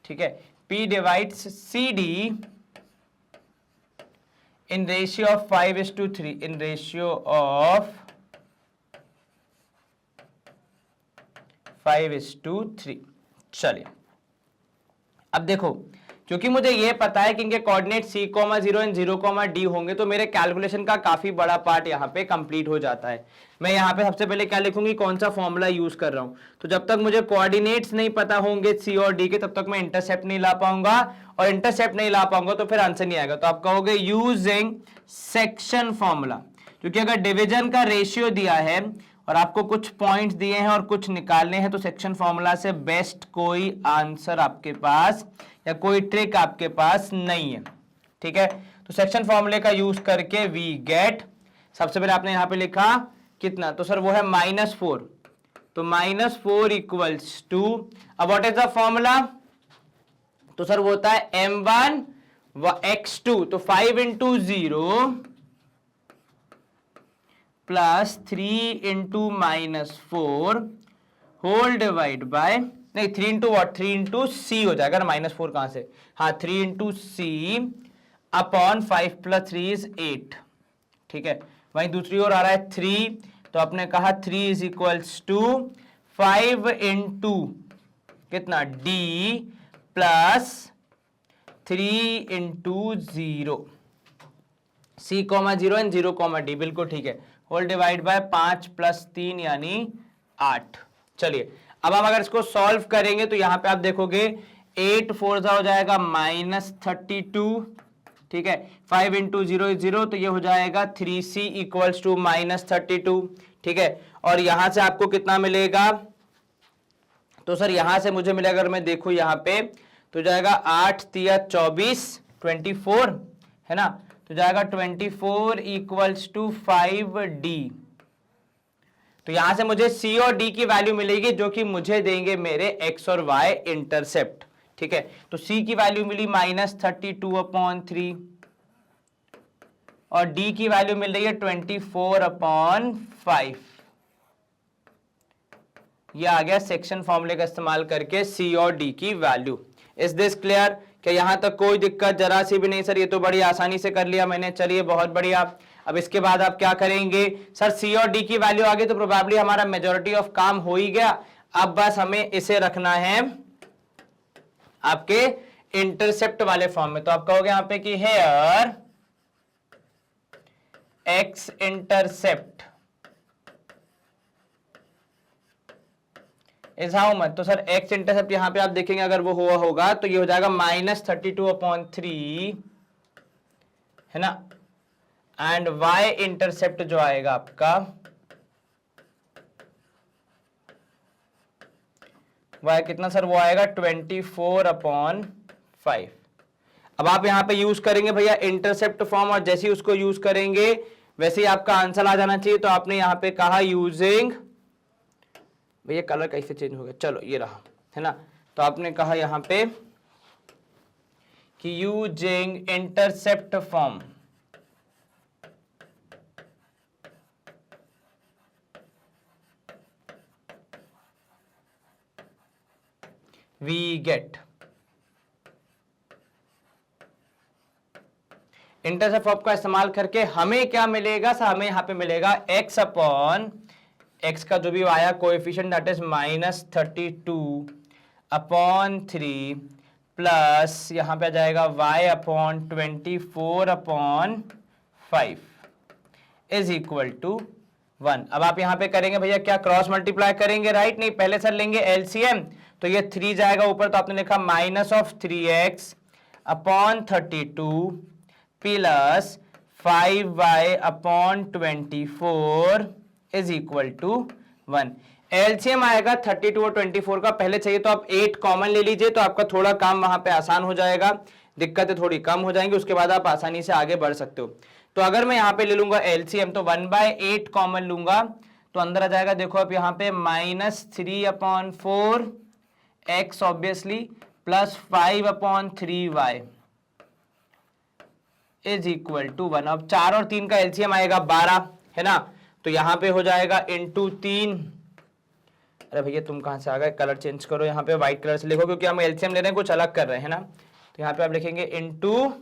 ठीक है, P divides CD in ratio of 5:3, in ratio of 5:3। चलिए अब देखो, क्योंकि मुझे ये पता है कि इनके कोऑर्डिनेट C, 0 एंड 0, D होंगे, तो मेरे कैलकुलेशन का काफी बड़ा पार्ट यहाँ पे कंप्लीट हो जाता है। मैं यहाँ पे सबसे पहले क्या लिखूंगी, कौन सा फॉर्मूला यूज कर रहा हूं। तो जब तक मुझे कोऑर्डिनेट्स नहीं पता होंगे C और D के, तब तक मैं इंटरसेप्ट नहीं ला पाऊंगा, और इंटरसेप्ट नहीं ला पाऊंगा तो फिर आंसर नहीं आएगा। तो आप कहोगे यूजिंग सेक्शन फॉर्मूला, क्योंकि अगर डिवीजन का रेशियो दिया है और आपको कुछ पॉइंट्स दिए हैं और कुछ निकालने हैं, तो सेक्शन फॉर्मूला से बेस्ट कोई आंसर आपके पास या कोई ट्रिक आपके पास नहीं है, ठीक है। तो सेक्शन फॉर्मूले का यूज करके वी गेट, सबसे पहले आपने यहां पे लिखा कितना, तो सर वो है -4, तो -4 इक्वल्स टू, अब व्हाट इज द फॉर्मूला, तो सर वो होता है m1 व x2, तो 5 × 0 प्लस 3 × -4 होल डिवाइड बाय, नहीं 3 × what, 3 × c हो जाएगा ना, -4 कहां से, हाँ 3 × c अपॉन 5 + 3 = 8, ठीक है। वहीं दूसरी ओर आ रहा है 3, तो आपने कहा 3 इज इक्वल्स टू 5 इंटू कितना d plus 3 into 0, c comma 0 and 0 comma d, बिल्कुल ठीक है, होल डिवाइड बाय 5 प्लस 3 यानी 8। चलिए अब हम अगर इसको सॉल्व करेंगे तो यहां पे आप देखोगे 8 4 हो जाएगा -32, ठीक है, 5 इंटू 0 इज 0, तो ये हो जाएगा 3c इक्वल्स टू -32, ठीक है। और यहां से आपको कितना मिलेगा, तो सर यहां से मुझे मिलेगा, अगर मैं देखूं यहां पे तो जाएगा 8 तिया 24 24, है ना, तो जाएगा 24 इक्वल्स टू 5d। तो यहां से मुझे c और d की वैल्यू मिलेगी जो कि मुझे देंगे मेरे x और y इंटरसेप्ट, ठीक है। तो c की वैल्यू मिली -32/3 और d की वैल्यू मिल रही है 24/5। यह आ गया सेक्शन फॉर्मूले का इस्तेमाल करके c और d की वैल्यू। Is this clear? क्या यहां तक कोई दिक्कत जरा सी भी नहीं? सर ये तो बड़ी आसानी से कर लिया मैंने, चलिए बहुत बढ़िया। अब इसके बाद आप क्या करेंगे, सर c और d की वैल्यू आ गई तो प्रोबेबली हमारा मेजॉरिटी ऑफ काम हो ही गया। अब बस हमें इसे रखना है आपके इंटरसेप्ट वाले फॉर्म में। तो आप कहोगे यहां पे कि here x intercept is how much, तो सर x इंटरसेप्ट यहां पे आप देखेंगे अगर वो हुआ होगा तो ये हो जाएगा -32/3, है ना, एंड y इंटरसेप्ट जो आएगा आपका y कितना सर, वो आएगा 24/5। अब आप यहां पे यूज करेंगे भैया इंटरसेप्ट फॉर्म, और जैसे ही उसको यूज करेंगे वैसे ही आपका आंसर आ जाना चाहिए। तो आपने यहां पे कहा यूजिंग, भैया कलर कैसे चेंज हो गया, चलो ये रहा, है ना, तो आपने कहा यहां पे कि using intercept form we get, intercept form का इस्तेमाल करके हमें क्या मिलेगा सर, हमें यहां पे मिलेगा x अपॉन x का जो भी आया कोएफिशिएंट दैट इज -32/3 प्लस यहां पे आ जाएगा y upon 24/5 is equal to 1। अब आप यहां पे करेंगे भैया क्या, क्रॉस मल्टीप्लाई करेंगे, राइट? नहीं, पहले सर लेंगे एलसीएम, तो ये 3 जाएगा ऊपर, तो आपने लिखा -3x upon 32 plus 5y upon 24 is equal to 1। LCM आएगा 32 और 24 का, पहले चाहिए तो आप 8 कॉमन ले लीजिए, तो आपका थोड़ा काम वहां पे आसान हो जाएगा, दिक्कतें थोड़ी कम हो जाएंगी, उसके बाद आप आसानी से आगे बढ़ सकते हो। तो अगर मैं यहां पे ले लूंगा एलसीएम, तो 1/8 कॉमन लूंगा, तो अंदर आ जाएगा, देखो आप यहां पे -3/4 x obviously plus 5/3y is equal to 1। अब 4 और 3 का एलसीएम आएगा 12, है ना, तो यहां पे हो जाएगा इंटू 3। अरे भैया तुम कहां से आ गए, कलर चेंज करो, यहां पे व्हाइट कलर से लिखो क्योंकि हम एलसीएम ले रहे हैं, कुछ अलग कर रहे हैं ना। तो यहां पे आप लिखेंगे इंटू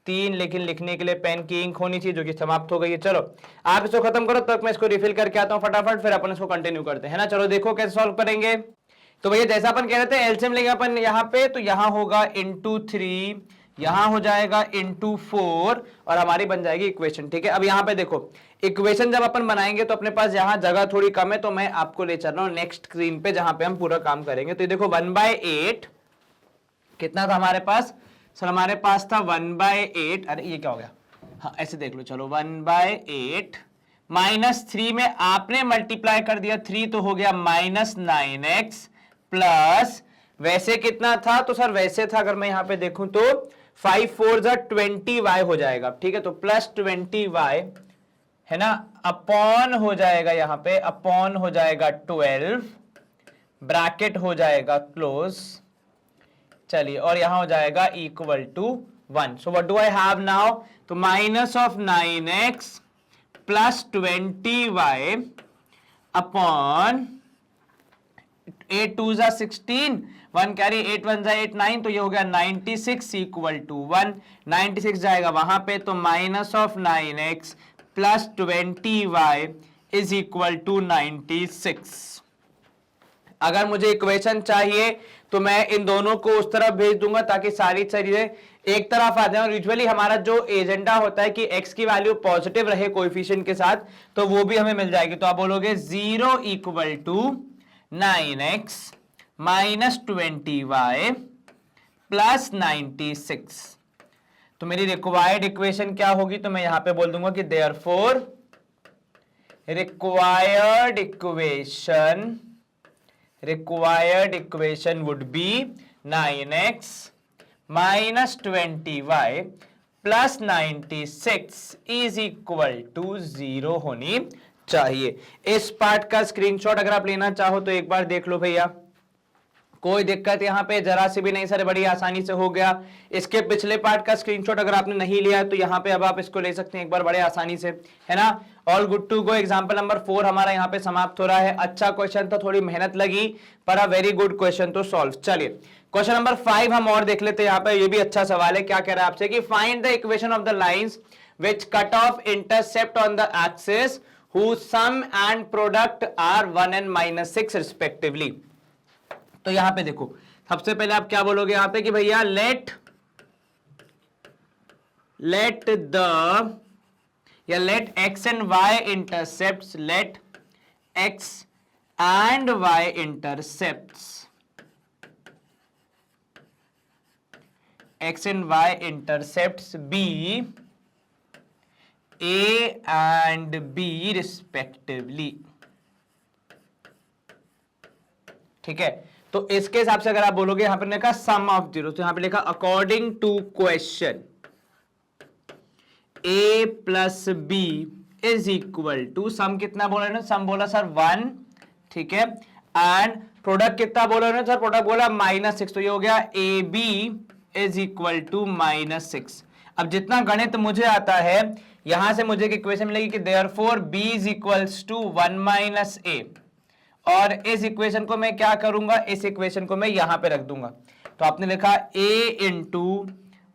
3, लेकिन लिखने के लिए पेन की इंक होनी चाहिए जो कि समाप्त हो गई है। चलो आप इसको खत्म करो, तब मैं इसको रिफिल करके आता हूं फटाफट, फिर अपन इसको कंटिन्यू करते हैं ना। चलो देखो कैसे सॉल्व करेंगे। तो भैया जैसा अपन कह रहे थे एलसीएम लेंगे अपन यहाँ पे, तो यहाँ होगा इंटू 3, यहां हो जाएगा इंटू 4 और हमारी बन जाएगी इक्वेशन, ठीक है। अब यहां पे देखो इक्वेशन जब अपन बनाएंगे तो अपने पास यहां जगह थोड़ी कम है, तो मैं आपको ले चल रहा हूं नेक्स्ट स्क्रीन पे जहां पे हम पूरा काम करेंगे। तो ये देखो 1/8 कितना था हमारे पास, सर हमारे पास था 1/8, अरे ये क्या हो गया, हाँ ऐसे देख लो, चलो 1/8 -3 में आपने मल्टीप्लाई कर दिया 3, तो हो गया -9x प्लस वैसे कितना था, तो सर वैसे था अगर मैं यहां पे देखूं तो 5 4 20y हो जाएगा, ठीक है, तो प्लस 20y, है ना, अपॉन हो जाएगा यहां पे, अपॉन हो जाएगा 12, ब्रैकेट हो जाएगा क्लोज, चलिए, और यहां हो जाएगा equal to 1। So what do I have now, तो minus of 9x plus 20y upon 8 2 16, 1 carry, 8 1 8 9, तो ये हो गया 96 इक्वल टू 1। 96 जाएगा वहां पे, तो minus of 9x plus 20y is equal to 96। अगर मुझे इक्वेशन चाहिए तो मैं इन दोनों को उस तरफ भेज दूंगा ताकि सारी चीजें एक तरफ आ जाए। और यूजुअली हमारा जो एजेंडा होता है कि x की वैल्यू पॉजिटिव रहे कोएफिशिएंट के साथ, तो वो भी हमें मिल जाएगी। तो आप बोलोगे 0 equal to 9x minus 20y plus 96। तो मेरी रिक्वायर्ड इक्वेशन क्या होगी? तो मैं यहां पे बोल दूंगा कि therefore required equation would be 9x minus 20y plus 96 is equal to 0 होनी चाहिए। इस पार्ट का स्क्रीनशॉट अगर आप लेना चाहो तो एक बार देख लो भैया, कोई दिक्कत यहां पे जरा सी भी नहीं सर, बड़ी आसानी से हो गया। इसके पिछले पार्ट का स्क्रीनशॉट अगर आपने नहीं लिया तो यहां पे अब आप इसको ले सकते हैं एक बार बड़े आसानी से, है ना। All good to go. Example number 4 हमारा यहां पे समाप्त हो रहा है। अच्छा क्वेश्चन था, थोड़ी मेहनत लगी पर अ वेरी गुड क्वेश्चन तो सॉल्व। चलिए क्वेश्चन नंबर 5 हम और देख लेते हैं। यहाँ पे ये भी अच्छा सवाल है। क्या कह रहा है आपसे कि find the equation of the lines which cut off intercept on the axis whose sum and product are 1 and -6 respectively। तो यहां पे देखो, सबसे पहले आप क्या बोलोगे यहां पे कि भैया late x and y intercepts, let x and y intercepts, x and y intercepts be A and B respectively। ठीक है, तो इसके हिसाब से अगर आप बोलोगे यहां पर लिखा सम ऑफ जीरो, तो यहां पे लिखा according to question A plus B is equal to sum कितना बोला ना, सम बोला सर 1, ठीक है, एंड प्रोडक्ट कितना बोला ना सर, प्रोडक्ट बोला -6, तो ये हो गया A B is equal to -6। अब जितना गणित मुझे आता है यहां से मुझे एक इक्वेशन मिलेगी कि therefore b is equals to 1 - a, और इस इक्वेशन को मैं क्या करूंगा, इस इक्वेशन को मैं यहां पे रख दूंगा। तो आपने लिखा a into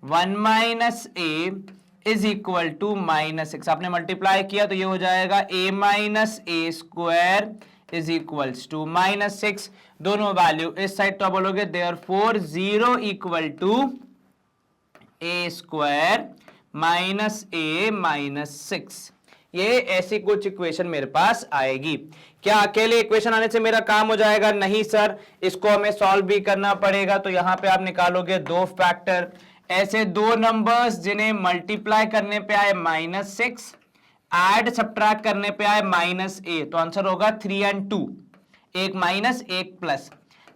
1 - a is equal to -6, आपने मल्टीप्लाई किया तो ये हो जाएगा a - a square is equals to -6, दोनों वैल्यू इस साइड। तो आप बोलोगे therefore 0 equal to a square minus a -6। ये ऐसी कुछ इक्वेशन मेरे पास आएगी। क्या अकेले इक्वेशन आने से मेरा काम हो जाएगा? नहीं सर, इसको हमें सॉल्व भी करना पड़ेगा। तो यहां पे आप निकालोगे दो फैक्टर, ऐसे दो नंबर्स जिन्हें मल्टीप्लाई करने पे आए -6, ऐड सब्ट्रैक्ट करने पे आए -a, तो आंसर होगा 3 और 2, एक माइनस एक प्लस।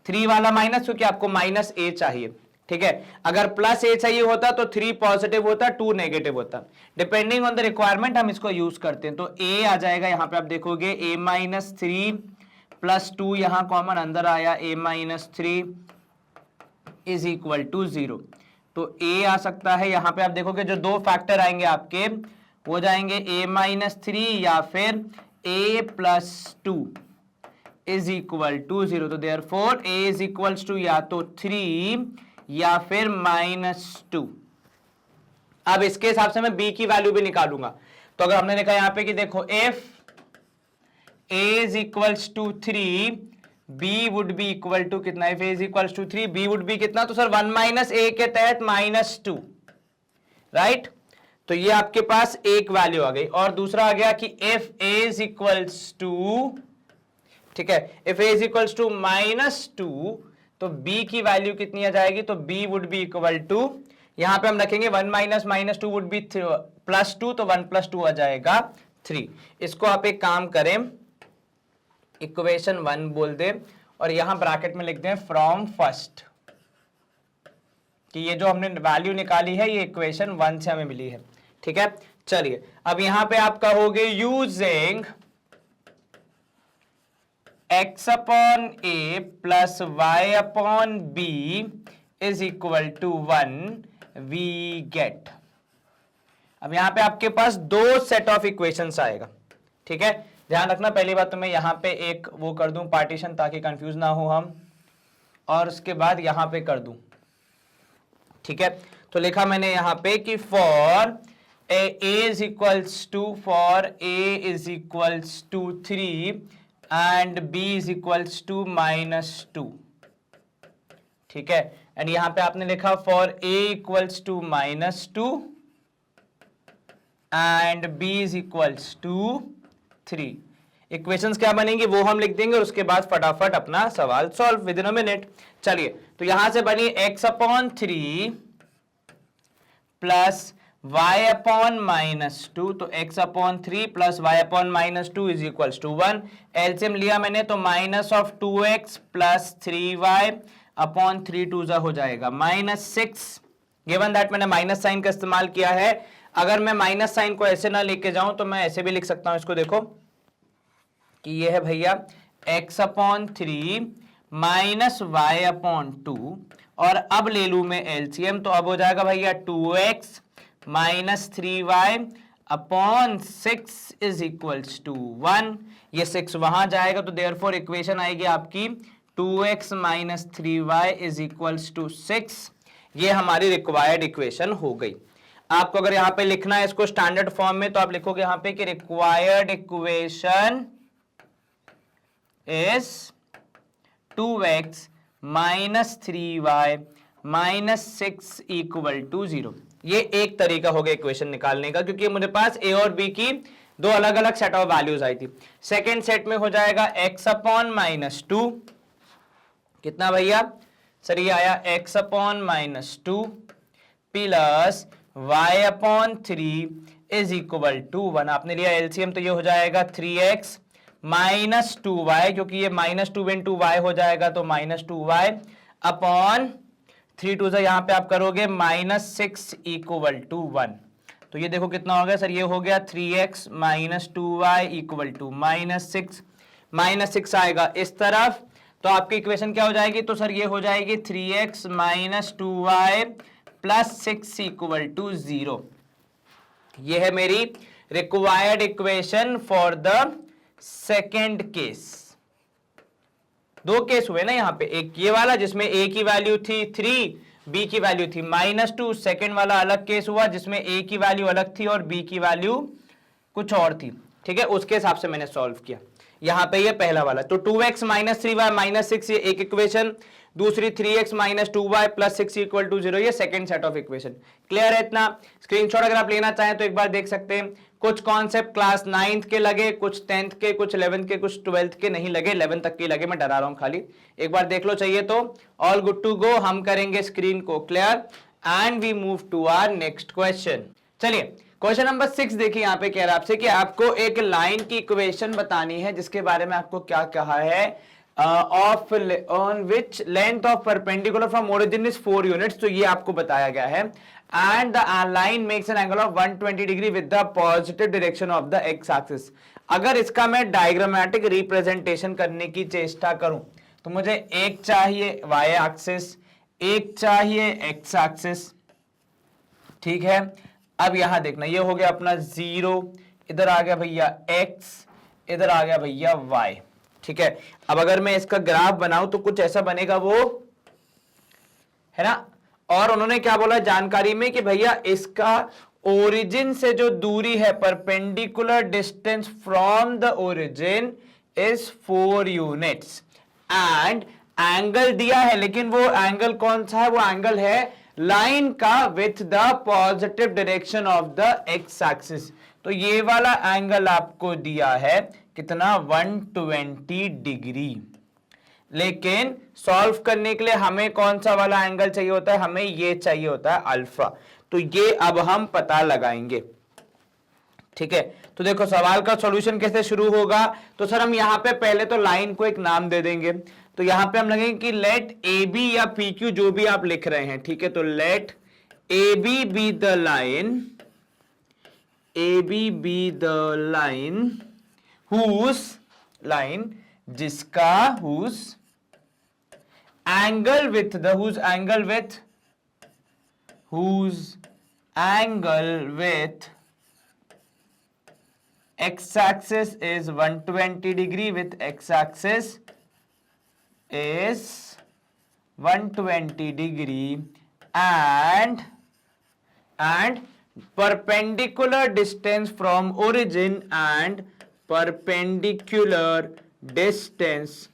3 वाला माइनस क्योंकि आपको -a चाहिए, ठीक है। अगर +a चाहिए होता तो 3 पॉजिटिव होता, 2 नेगेटिव होता। डिपेंडिंग ऑन द रिक्वायरमेंट हम इसको यूज करते हैं। तो a आ जाएगा यहां पे, आप देखोगे a - 3 प्लस 2 यहां कॉमन अंदर आया, a - 3 इज इक्वल टू 0। तो a आ सकता है यहां पे, आप देखोगे जो दो फैक्टर आएंगे आपके वो जाएंगे a - 3 या फिर a + 2 इज इक्वल टू 0। तो therefore a is equals to या तो 3 या फिर -2। अब इसके हिसाब से मैं b की वैल्यू भी निकालूंगा। तो अगर हमने लिखा यहां पे कि देखो if a is equals to 3, b would be equal to कितना, if a is equals to 3 b would be कितना, तो सर 1 - a के तहत -2, राइट। तो ये आपके पास एक वैल्यू आ गई। और दूसरा आ गया कि if a is equals to, ठीक है, if a is equals to -2 तो b की वैल्यू कितनी आ जाएगी, तो b would be equal to, यहां पे हम रखेंगे 1 - -2 वुड बी +2, तो 1 + 2 आ जाएगा 3। इसको आप एक काम करें, इक्वेशन 1 बोल दे और यहां ब्रैकेट में लिख दें फ्रॉम फर्स्ट, कि ये जो हमने वैल्यू निकाली है ये इक्वेशन 1 से हमें मिली है, ठीक है। चलिए अब यहां पे आप कहोगे using x upon a plus y upon b is equal to 1 we get। अब यहां पे आपके पास दो सेट ऑफ इक्वेशंस आएगा, ठीक है। ध्यान रखना, पहली बात तो मैं यहां पे एक वो कर दूं पार्टीशन ताकि कंफ्यूज ना हो हम, और उसके बाद यहां पे कर दूं, ठीक है। तो लिखा मैंने यहां पे कि for A is equals to, for A is equals to 3 and B is equals to -2. ठीक है, एंड यहां पे आपने लिखा for A equals to -2 and B is equals to 3. Equations क्या बनेंगी वो हम लिख देंगे और उसके बाद फटाफट अपना सवाल solve with in a minute. चलिए, तो यहां से बनी x/3 प्लस y/-2, तो x/3 plus y/-2 is equals to 1. LCM लिया मैंने तो -2x प्लस 3y/3 2 हो जाएगा -6. गिवन दैट मैंने माइनस साइन का इस्तेमाल किया है. अगर मैं माइनस साइन को ऐसे ना लेके जाऊं तो मैं ऐसे भी लिख सकता हूं इसको. देखो कि ये है भैया x/3 माइनस y/2 और अब ले लू मैं एलसीएम तो अब हो जाएगा भैया 2x minus 3y/6 is equals to 1. ये 6 वहां जाएगा तो देयरफॉर इक्वेशन आएगी आपकी 2x minus 3y is equals to 6. ये हमारी रिक्वायर्ड इक्वेशन हो गई. आपको अगर यहां पे लिखना है इसको स्टैंडर्ड फॉर्म में तो आप लिखोगे यहां पे कि required equation is 2x minus 3y minus 6 equal to 0. ये एक तरीका हो गया इक्वेशन निकालने का, क्योंकि मुझे पास a और b की दो अलग अलग सेट ऑफ वैल्यूज आई थी. सेकेंड सेट में हो जाएगा x/-2. कितना भैया सर? ये आया x/-2 plus y/3 is equal to 1. आपने लिया एलसीएम तो ये हो जाएगा 3x माइनस 2y, क्योंकि ये -2 इंटू y हो जाएगा तो -2y/3 2 यहां पे आप करोगे -6 इक्वल टू 1. तो ये देखो कितना हो गया सर? ये हो गया 3x minus 2y equal to -6. -6 आएगा इस तरफ तो आपकी इक्वेशन क्या हो जाएगी? तो सर ये हो जाएगी 3x minus 2y plus 6 equal to 0. ये है मेरी required equation for the second case. दो केस हुए ना यहां पे, एक ये वाला जिसमें a की वैल्यू थी 3, b की वैल्यू थी -2. सेकेंड वाला अलग केस हुआ जिसमें a की वैल्यू अलग थी और b की वैल्यू कुछ और थी. ठीक है, उसके हिसाब से मैंने सॉल्व किया. यहां पे ये पहला वाला तो 2x माइनस 3y माइनस 6 ये एक इक्वेशन, दूसरी 3x minus 2y plus 6 equal to 0 ये second set of equation. Clear है इतना? स्क्रीनशॉट अगर आप लेना चाहें तो एक बार देख सकते हैं. कुछ कॉन्सेप्ट क्लास 9th के लगे, कुछ 10th के, कुछ 11th के, कुछ 12th के नहीं लगे, 11 तक के लगे. मैं डरा रहा हूं खाली, एक बार देख लो चाहिए तो. All good to go. हम करेंगे स्क्रीन को clear and we move to our next question. चलिए क्वेश्चन नंबर 6 देखिए. यहां पे कह रहा है आपसे कि आपको एक लाइन की इक्वेशन बतानी है जिसके बारे में आपको क्या कहा है, of on which length of perpendicular from origin is 4 units. तो ये आपको बताया गया है. And the line makes an angle of 120 degree with the positive direction of the x axis. अगर इसका मैं डायग्रामेटिक रिप्रेजेंटेशन करने की चेष्टा करूं तो मुझे एक चाहिए वाई एक्सिस, एक चाहिए एक्स एक्सिस. ठीक है, अब यहां देखना, ये हो गया अपना 0, इधर आ गया भैया x, इधर आ गया भैया y. ठीक है, अब अगर मैं इसका ग्राफ बनाऊं तो कुछ ऐसा बनेगा वो, है ना. और उन्होंने क्या बोला जानकारी में कि भैया इसका ओरिजिन से जो दूरी है, perpendicular distance from the origin is 4 units and angle दिया है, लेकिन वो एंगल कौन सा है? वो एंगल है लाइन का with the positive direction of the x axis. तो ये वाला एंगल आपको दिया है कितना? 120 डिग्री. लेकिन सॉल्व करने के लिए हमें कौन सा वाला एंगल चाहिए होता है? हमें ये चाहिए होता है अल्फा. तो ये अब हम पता लगाएंगे. ठीक है, तो देखो सवाल का सॉल्यूशन कैसे शुरू होगा. तो सर हम यहां पे पहले तो लाइन को एक नाम दे देंगे. तो यहां पे हम लगेंगे कि लेट ए बी या पी क्यू जो भी आप लिख रहे हैं. ठीक है, तो let A B the line, A B the line whose line जिसका whose angle with the whose angle with x axis is 120 degree with x axis is 120 degree and perpendicular distance from origin and perpendicular distance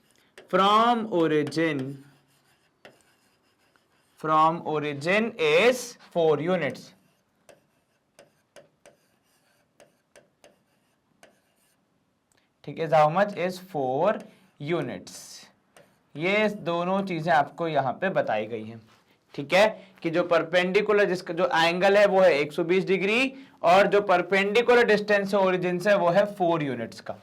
from origin is 4 units. ठीक है, how much is 4 units. ये दोनों चीजें आपको यहां पे बताई गई हैं। ठीक है, कि जो परपेंडिकुलर जिसका जो एंगल है वो है 120 डिग्री और जो परपेंडिकुलर डिस्टेंस है ओरिजिन से वो है 4 यूनिट्स का।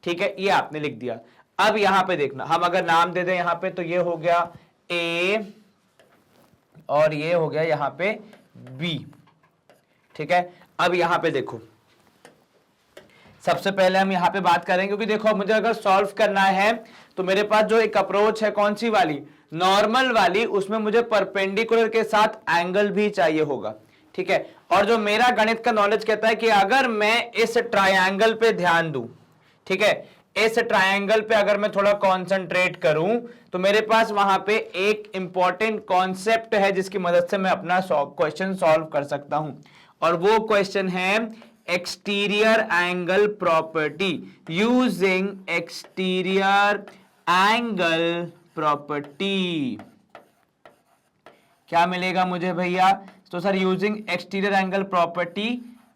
ठीक है, ये आपने लिख दिया। अब यहां पे देखना, हम अगर नाम दे दें यहां पे तो ये हो गया ए और ये हो गया यहां पे बी। ठीक है, अब यहां पे देखो, सबसे पहले हम यहां पे बात करेंगे क्योंकि देखो मुझे अगर सॉल्व करना है तो मेरे पास जो एक अप्रोच है कौन सी वाली, नॉर्मल वाली, उसमें मुझे परपेंडिकुलर के साथ एंगल भी चाहिए होगा। ठीक है, और जो मेरा गणित का नॉलेज कहता है कि अगर मैं इस ट्रायंगल पे ध्यान दूं, ठीक है, इस ट्रायंगल पे अगर मैं थोड़ा कॉन्सेंट्रेट करूं तो मेरे पास वहां पे एक इंपॉर्टेंट कॉन्सेप्ट है जिसकी मदद से मैं अपना क्वेश्चन सॉल्व कर सकता हूं, और वो क्वेश्चन है exterior angle property. Using exterior angle property क्या मिलेगा मुझे भैया? तो sir using exterior angle property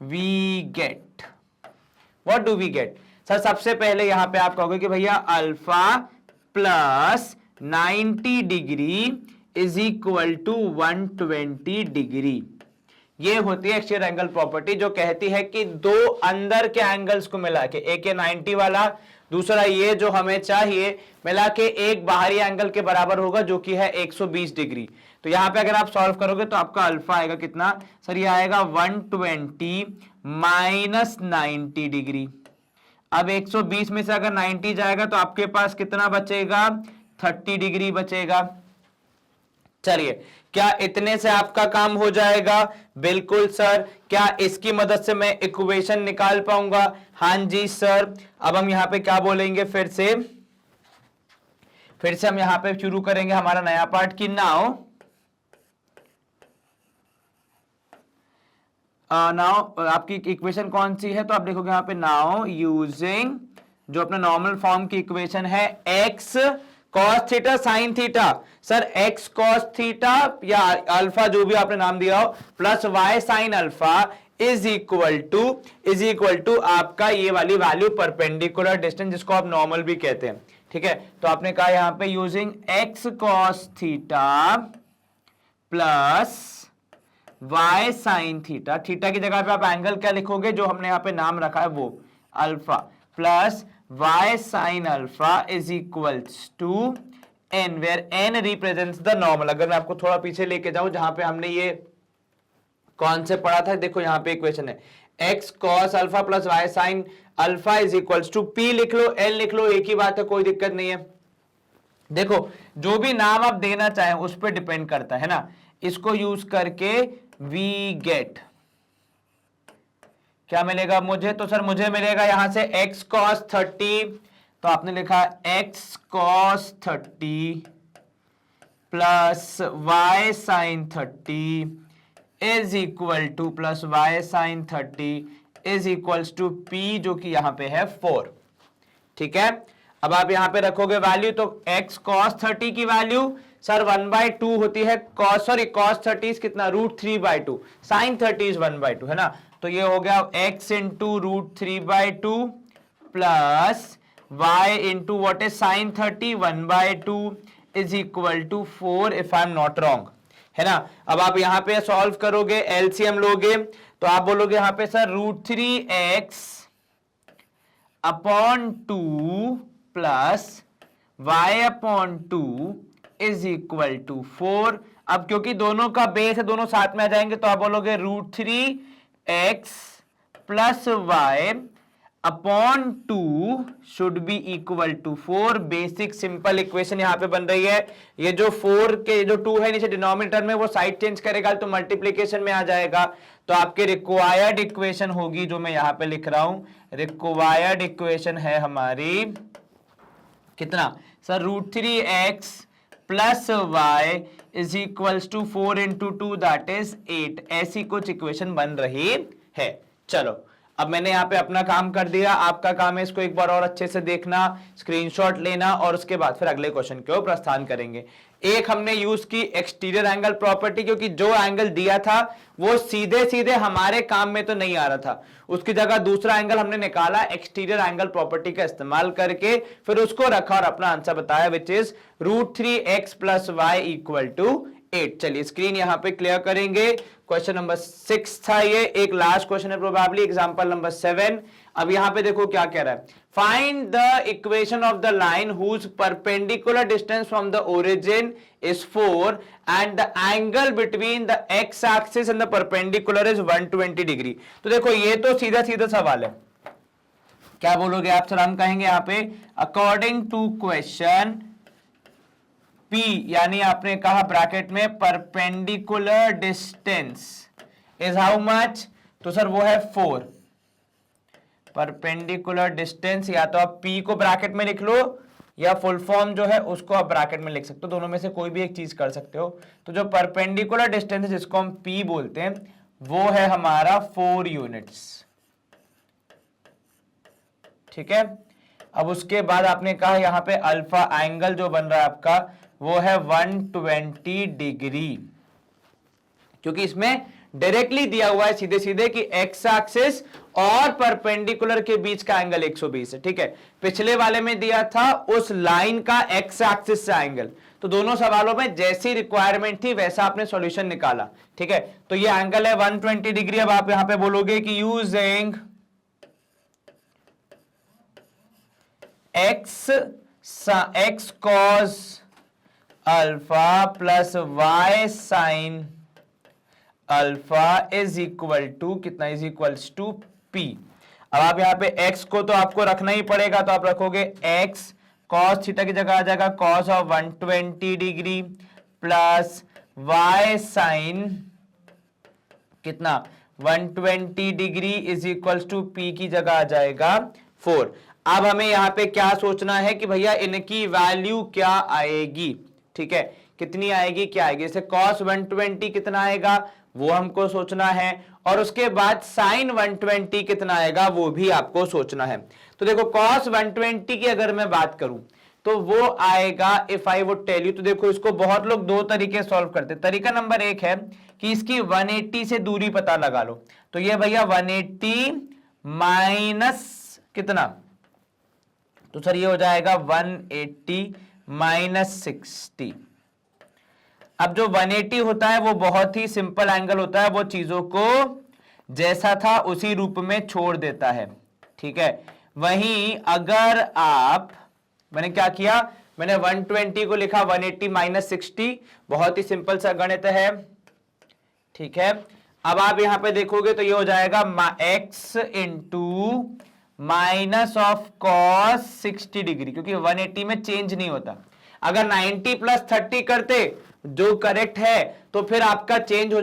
we get, what do we get? Sir सबसे पहले यहां पे आप कहोगे कि भैया alpha plus 90 degree is equal to 120 degree. ये होती है एक्सटीरियर एंगल प्रॉपर्टी जो कहती है कि दो अंदर के एंगल्स को मिला के, एक है 90 वाला, दूसरा ये जो हमें चाहिए, मिला के एक बाहरी एंगल के बराबर होगा जो कि है 120 डिग्री। तो यहां पे अगर आप सॉल्व करोगे तो आपका अल्फा आएगा कितना? सर ये आएगा 120 माइनस 90 डिग्री। अब 120 में से अगर 90 जाएगा तो आपके पास कितना बचेगा? 30 डिग्री बचेगा। चलिए, क्या इतने से आपका काम हो जाएगा? बिल्कुल सर। क्या इसकी मदद से मैं इक्वेशन निकाल पाऊंगा? हां जी सर। अब हम यहां पे क्या बोलेंगे? फिर से हम यहां पे शुरू करेंगे हमारा नया पार्ट की नाउ आपकी इक्वेशन कौन सी है? तो आप देखोगे यहां पे नाउ यूजिंग जो अपना नॉर्मल फॉर्म की इक्वेशन है X cos theta sine theta. Sir X cos theta या अल्फा जो भी आपने नाम दिया हो plus Y sine alpha is equal to आपका ये वाली वैल्यू परपेंडिकुलर डिस्टेंस जिसको आप नॉर्मल भी कहते हैं। ठीक है, तो आपने कहा यहां पे using X cos theta plus Y sine theta, theta की जगह पे आप एंगल क्या लिखोगे जो हमने यहां पे नाम रखा है वो alpha, plus y sin alpha is equals to n where n represents the normal। अगर मैं आपको थोड़ा पीछे लेके जाऊं जहां पे हमने ये कौन से पढ़ा था, देखो यहां पे इक्वेशन है x cos alpha plus y sin alpha is equals to p लिख लो n लिख लो, एक ही बात है, कोई दिक्कत नहीं है। देखो जो भी नाम आप देना चाहें उस पर डिपेंड करता है ना। इसको यूज करके वी गेट क्या मिलेगा मुझे? तो सर मुझे मिलेगा यहां से x cos 30, तो आपने लिखा x cos 30 plus y sin 30 is equal to plus y sin 30 is equals to p जो कि यहां पे है 4। ठीक है, अब आप यहां पे रखोगे वैल्यू, तो x cos 30 की वैल्यू सर 1/2 होती है, cos 30 कितना? √3/2, sin 30 1/2 है ना। तो ये हो गया x into √3/2 plus y into what is sine 30 1/2 is equal to 4 if I am not wrong, है ना। अब आप यहां पे सॉल्व करोगे, एलसीएम लोगे तो आप बोलोगे यहां पे sir √3x upon 2 plus y upon 2 is equal to 4। अब क्योंकि दोनों का बेस है, दोनों साथ में आ जाएंगे, तो आप बोलोगे √3x plus Y upon 2 should be equal to 4। Basic simple equation यहां पे बन रही है। ये जो 4 के जो 2 है नीचे डिनोमिनेटर में, वो साइड चेंज करेगा तो मल्टीप्लीकेशन में आ जाएगा। तो आपके रिक्वायर्ड इक्वेशन होगी जो मैं यहां पे लिख रहा हूं, रिक्वायर्ड इक्वेशन है हमारी कितना? Sir √3x plus Y is equals to 4 into 2 that is 8। ऐसी कुछ इक्वेशन बन रही है। चलो अब मैंने यहाँ पे अपना काम कर दिया, आपका काम है इसको एक बार और अच्छे से देखना, स्क्रीनशॉट लेना और उसके बाद फिर अगले क्वेश्चन की ओर प्रस्थान करेंगे। एक हमने यूज की एक्सटीरियर एंगल प्रॉपर्टी, क्योंकि जो एंगल दिया था वो सीधे सीधे हमारे काम में तो नहीं आ रहा था, उसकी जगह दूसरा एंगल हमने निकाला एक्सटीरियर एंगल प्रॉपर्टी का इस्तेमाल करके, फिर उसको रखा और अपना आंसर बताया विच इज √3x + y = 8। चलिए स्क्रीन यहां पे क्लियर करेंगे। क्वेश्चन नंबर 6 था ये, एक लास्ट क्वेश्चन है प्रोबेबली, एग्जांपल नंबर 7। अब यहां पे देखो क्या कह रहा है, find the equation of the line whose perpendicular distance from the origin is 4 and the angle between the x axis and the perpendicular is 120 degree. तो देखो ये तो सीधा सीधा सवाल है, क्या बोलोगे आप सर? हम कहेंगे यहां पे अकॉर्डिंग टू क्वेश्चन P, यानी आपने कहा ब्रैकेट में perpendicular distance is how much, तो सर वो है 4। परपेंडिकुलर डिस्टेंस या तो आप P को ब्रैकेट में लिख लो या फुल फॉर्म जो है उसको आप ब्रैकेट में लिख सकते हो, दोनों में से कोई भी एक चीज कर सकते हो। तो जो परपेंडिकुलर डिस्टेंस है जिसको हम P बोलते हैं वो है हमारा 4 यूनिट्स, ठीक है। अब उसके बाद आपने कहा यहां पे अल्फा एंगल जो बन रहा है आपका वो है 120 डिग्री, क्योंकि इसमें डायरेक्टली दिया हुआ है सीधे सीधे कि एक्स एक्सिस और परपेंडिकुलर के बीच का एंगल 120 है, ठीक है। पिछले वाले में दिया था उस लाइन का एक्स एक्सिस से एंगल, तो दोनों सवालों में जैसी रिक्वायरमेंट थी वैसा आपने सॉल्यूशन निकाला, ठीक है। तो ये एंगल है 120 डिग्री। अब आप यहां पे बोलोगे कि using x cos alpha plus y sin alpha is equal to कितना, इज इक्वल्स टू p। अब आप यहां पे x को तो आपको रखना ही पड़ेगा, तो आप रखोगे x cos थीटा की जगह आ जाएगा cos of 120 degree plus y sin कितना 120 degree is equals to p की जगह आ जाएगा 4। अब हमें यहां पे क्या सोचना है कि भैया इनकी वैल्यू क्या आएगी, ठीक है, कितनी आएगी, क्या आएगी। जैसे cos 120 कितना आएगा वो हमको सोचना है, और उसके बाद sin 120 कितना आएगा वो भी आपको सोचना है। तो देखो cos 120 की अगर मैं बात करूं तो वो आएगा if I would tell you, तो देखो इसको बहुत लोग दो तरीके सॉल्व करते हैं। तरीका नंबर 1 है कि इसकी 180 से दूरी पता लगा लो, तो ये भैया 180 माइनस कितना, तो सर ये हो जाएगा 180 माइनस 60। अब जो 180 होता है वो बहुत ही सिंपल एंगल होता है, वो चीजों को जैसा था उसी रूप में छोड़ देता है, ठीक है। वहीं अगर आप, मैंने क्या किया, मैंने 120 को लिखा 180 माइनस 60, बहुत ही सिंपल सा गणित है, ठीक है। अब आप यहां पे देखोगे तो ये हो जाएगा x into minus of cos 60 degree, क्योंकि 180 में चेंज नहीं होता। अगर 90 प्लस 30 करते जो करेक्ट है तो फिर आपका चेंज हो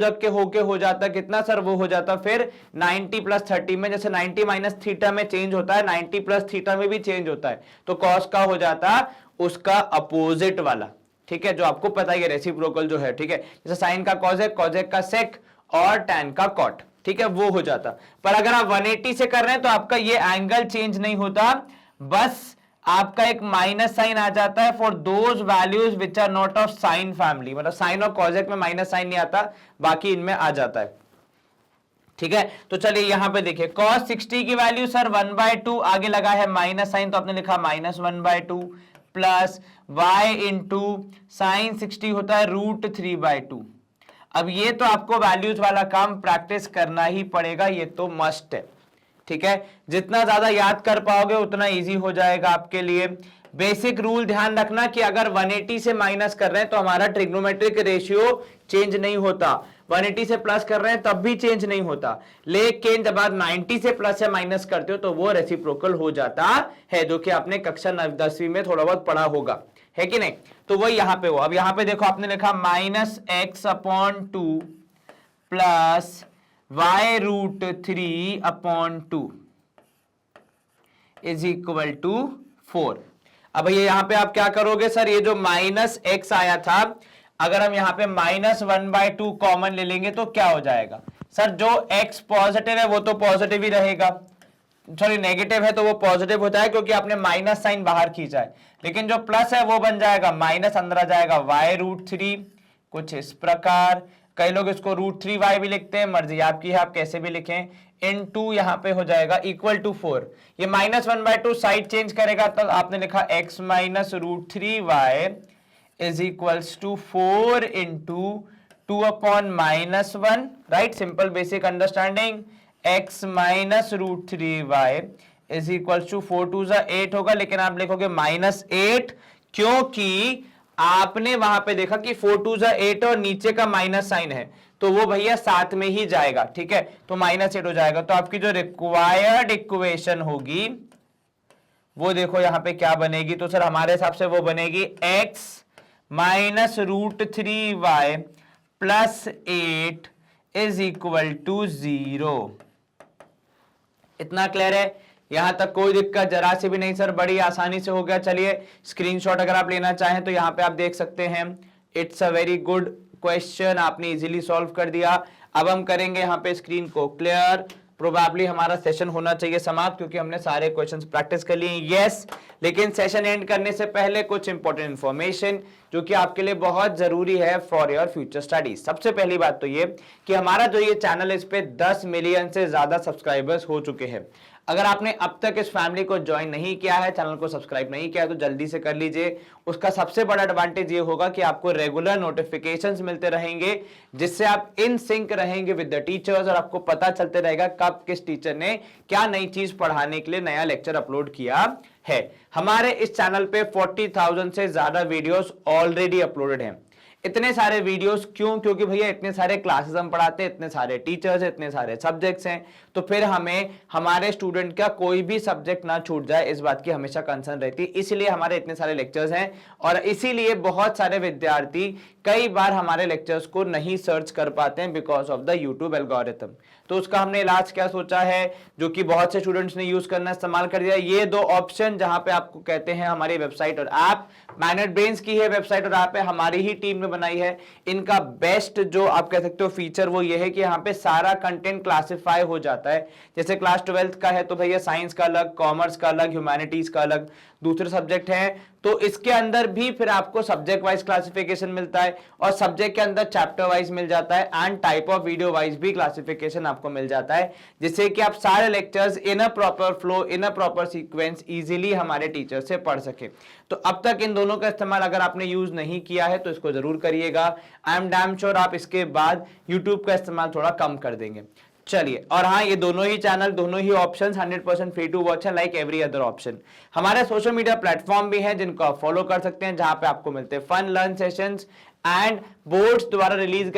जाता कितना सर, वो हो जाता फिर 90 प्लस 30 में, जैसे 90 माइनस थीटा में चेंज होता है 90 प्लस थीटा में भी चेंज होता है, तो कॉस का हो जाता उसका अपोजिट वाला, ठीक है, जो आपको पता ही है रेसिप्रोकल जो है, ठीक है। जैसे साइन का कॉजेक, कॉजेक का सेक और टैन का कॉट, ठीक है, वो हो जाता। पर अगर आप 180 से कर रहे हैं तो आपका ये एंगल चेंज नहीं होता, बस आपका एक माइनस साइन आ जाता है for those values which are not of sine family, मतलब साइन और कॉजेक में माइनस साइन नहीं आता, बाकी इनमें आ जाता है, ठीक है। तो चलिए यहां पे देखिए cos 60 की वैल्यू सर 1/2, आगे लगा है माइनस साइन तो आपने लिखा -1/2 प्लस y इंटू साइन 60 होता है √3/2। अब ये तो आपको वैल्यूज वाला काम प्रैक्टिस करना ही पड़ेगा, ये तो मस्ट है, ठीक है। जितना ज्यादा याद कर पाओगे उतना इजी हो जाएगा आपके लिए। बेसिक रूल ध्यान रखना कि अगर 180 से माइनस कर रहे हैं तो हमारा ट्रिग्नोमेट्रिक रेशियो चेंज नहीं होता, 180 से प्लस कर रहे हैं तब भी चेंज नहीं होता, लेकिन जब आप 90 से प्लस या माइनस करते हो तो वो रेसिप्रोकल हो जाता है, जो कि आपने कक्षा 10वीं में थोड़ा बहुत पढ़ा होगा, है कि नहीं। तो वो यहां पे हो। अब यहां पे देखो आपने लिखा -x/2 plus y√3/2 is equal to 4। अब ये यहाँ पे आप क्या करोगे सर, ये जो माइनस एक्स आया था, अगर हम यहाँ पे -1/2 कॉमन ले लेंगे तो क्या हो जाएगा सर, जो x पॉजिटिव है वो तो पॉजिटिव ही रहेगा, सॉरी नेगेटिव है तो वो पॉजिटिव होता है क्योंकि आपने माइनस साइन बाहर खींचा है, लेकिन जो प्लस है वो बन जाएगा माइनस, अंदर आ जाएगा y√3, कुछ इस प्रकार। कई लोग इसको √3y भी लिखते हैं, मर्जी आपकी है, आप कैसे भी लिखें। इन2 यहाँ पे हो जाएगा इक्वल टू 4, ये -1/2 साइड चेंज करेगा तो आपने लिखा x minus √3y is equals to 4 into 2/-1, right, simple basic understanding. x minus √3y is equals to 4 2 8 होगा, लेकिन आप लिखोगे -8 क्योंकि आपने वहां पे देखा कि 4 2 8 और नीचे का माइनस साइन है, तो वो भैया साथ में ही जाएगा, ठीक है, तो -8 हो जाएगा। तो आपकी जो रिक्वायर्ड इक्वेशन होगी वो देखो यहां पे क्या बनेगी, तो सर हमारे हिसाब से वो बनेगी x minus √3y plus 8 is equal to 0। इतना क्लियर है, यहां तक कोई दिक्कत जरा से भी नहीं सर, बड़ी आसानी से हो गया। चलिए स्क्रीनशॉट अगर आप लेना चाहें तो यहां पे आप देख सकते हैं, it's a very good question, आपने इजीली सॉल्व कर दिया। अब हम करेंगे यहां पे स्क्रीन को क्लियर, प्रोबेबली हमारा सेशन होना चाहिए समाप्त क्योंकि हमने सारे क्वेश्चंस प्रैक्टिस कर लिए। यस, लेकिन सेशन एंड करने से पहले कुछ इंपॉर्टेंट इंफॉर्मेशन जो कि आपके लिए बहुत जरूरी है फॉर योर फ्यूचर स्टडीज। सबसे पहली बात तो ये कि हमारा जो ये चैनल है इस पे 10 मिलियन से ज्यादा सब्सक्राइबर्स हो चुके हैं। अगर आपने अब तक इस फैमिली को ज्वाइन नहीं किया है, चैनल को सब्सक्राइब नहीं किया है, तो जल्दी से कर लीजिए। उसका सबसे बड़ा एडवांटेज ये होगा कि आपको रेगुलर नोटिफिकेशंस मिलते रहेंगे, जिससे आप इन सिंक रहेंगे विद द टीचर्स और आपको पता चलते रहेगा कब किस टीचर ने क्या नई चीज पढ़ाने के लिए नया लेक्चर अपलोड किया है। हमारे इस चैनल पे 40,000 से ज्यादा वीडियोस ऑलरेडी अपलोडेड हैं। इतने सारे वीडियोस क्यों? क्योंकि भैया इतने सारे क्लासेस हम पढ़ाते हैं, इतने सारे टीचर्स हैं, इतने सारे सब्जेक्ट्स हैं, तो फिर हमें हमारे स्टूडेंट का कोई भी सब्जेक्ट ना छूट जाए इस बात की हमेशा कंसर्न रहती है। इसलिए हमारे इतने सारे लेक्चर्स हैं और इसीलिए बहुत सारे विद्यार्थी कई बार हमारे लेक्चर्स को नहीं सर्च कर पाते हैं because of the YouTube algorithm. तो उसका हमने इलाज क्या सोचा है, जो कि बहुत से स्टूडेंट्स ने यूज करना इस्तेमाल कर दिया, ये दो ऑप्शन जहां पे आपको कहते हैं हमारी वेबसाइट और ऐप, मैनेट ब्रेन्स की है वेबसाइट और ऐप है, हमारी ही टीम ने बनाई है। इनका बेस्ट जो आप कह सकते हो फीचर वो ये है कि यहाँ पे सारा कंटेंट क्लासिफाई हो जाता है। जैसे क्लास 12th का है तो भैया साइंस का अलग, कॉमर्स का अलग, ह्यूमैनिटीज का अलग, दूसरे सब्जेक्ट हैं तो इसके अंदर भी फिर आपको सब्जेक्ट वाइज क्लासिफिकेशन मिलता है और सब्जेक्ट के अंदर चैप्टर वाइज मिल जाता है and type of video wise भी क्लासिफिकेशन आपको मिल जाता है, जिससे कि आप सारे lectures in a proper flow, in a proper sequence easily हमारे टीचर से पढ़ सके। तो अब तक इन दोनों का इस्तेमाल अगर आपने यूज नहीं किया है तो इसको जरूर करिएगा। आई एम डैम श्योर आप इसके बाद यूट्यूब का इस्तेमाल थोड़ा कम कर देंगे। चलिए, और हाँ, ये दोनों ही चैनल, दोनों ही ऑप्शंस 100% फ्री टू वॉच है लाइक एवरी अदर ऑप्शन। हमारे सोशल मीडिया प्लेटफॉर्म भी हैं जिनको आप फॉलो कर सकते हैं, जहां पे आपको मिलते हैं fun learn sessions and boards द्वारा रिलीज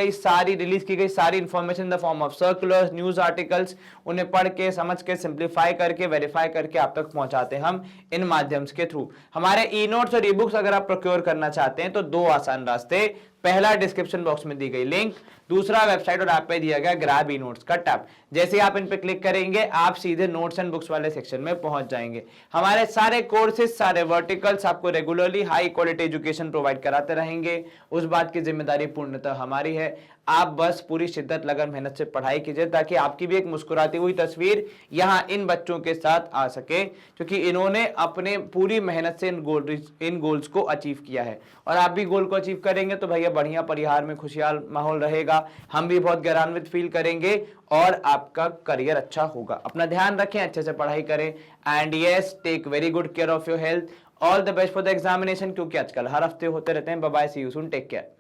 की गई सारी information in the form of circulars, news articles, उन्हें पढ़ के, समझ के, सिंप्लीफाई करके, वेरीफाई करके आप तक पहुंचाते हैं हम इन माध्यम के थ्रू। हमारे ई नोट्स और ई बुक्स अगर आप प्रोक्योर करना चाहते हैं तो दो आसान रास्ते, पहला डिस्क्रिप्शन बॉक्स में दी गई लिंक, दूसरा वेबसाइट और ऐप पे दिया गया ग्रैब ई नोट्स का टैब। जैसे आप इन पे क्लिक करेंगे आप सीधे नोट्स एंड बुक्स वाले सेक्शन में पहुंच जाएंगे। हमारे सारे कोर्सेज, सारे वर्टिकल्स आपको regularly high quality education provide कराते रहेंगे, उस बात की जिम्मेदारी पूर्णतः हमारी है। आप बस पूरी शिद्दत, लगन, मेहनत से पढ़ाई कीजिए ताकि आपकी भी एक मुस्कुराती हुई तस्वीर यहाँ इन बच्चों के साथ आ सके, क्योंकि इन्होंने अपने पूरी मेहनत से इन गोल्स को अचीव किया है और आप भी गोल को अचीव करेंगे तो भैया बढ़िया परिवार में खुशहाल माहौल रहेगा, हम भी बहुत गौरवान्वित फील करेंगे और आपका करियर अच्छा होगा। अपना ध्यान रखें, अच्छे से पढ़ाई करें and yes, take very good care of your health. All the best for the examination, क्योंकि आजकल हर हफ्ते होते रहते हैं। Bye bye, see you soon, take care.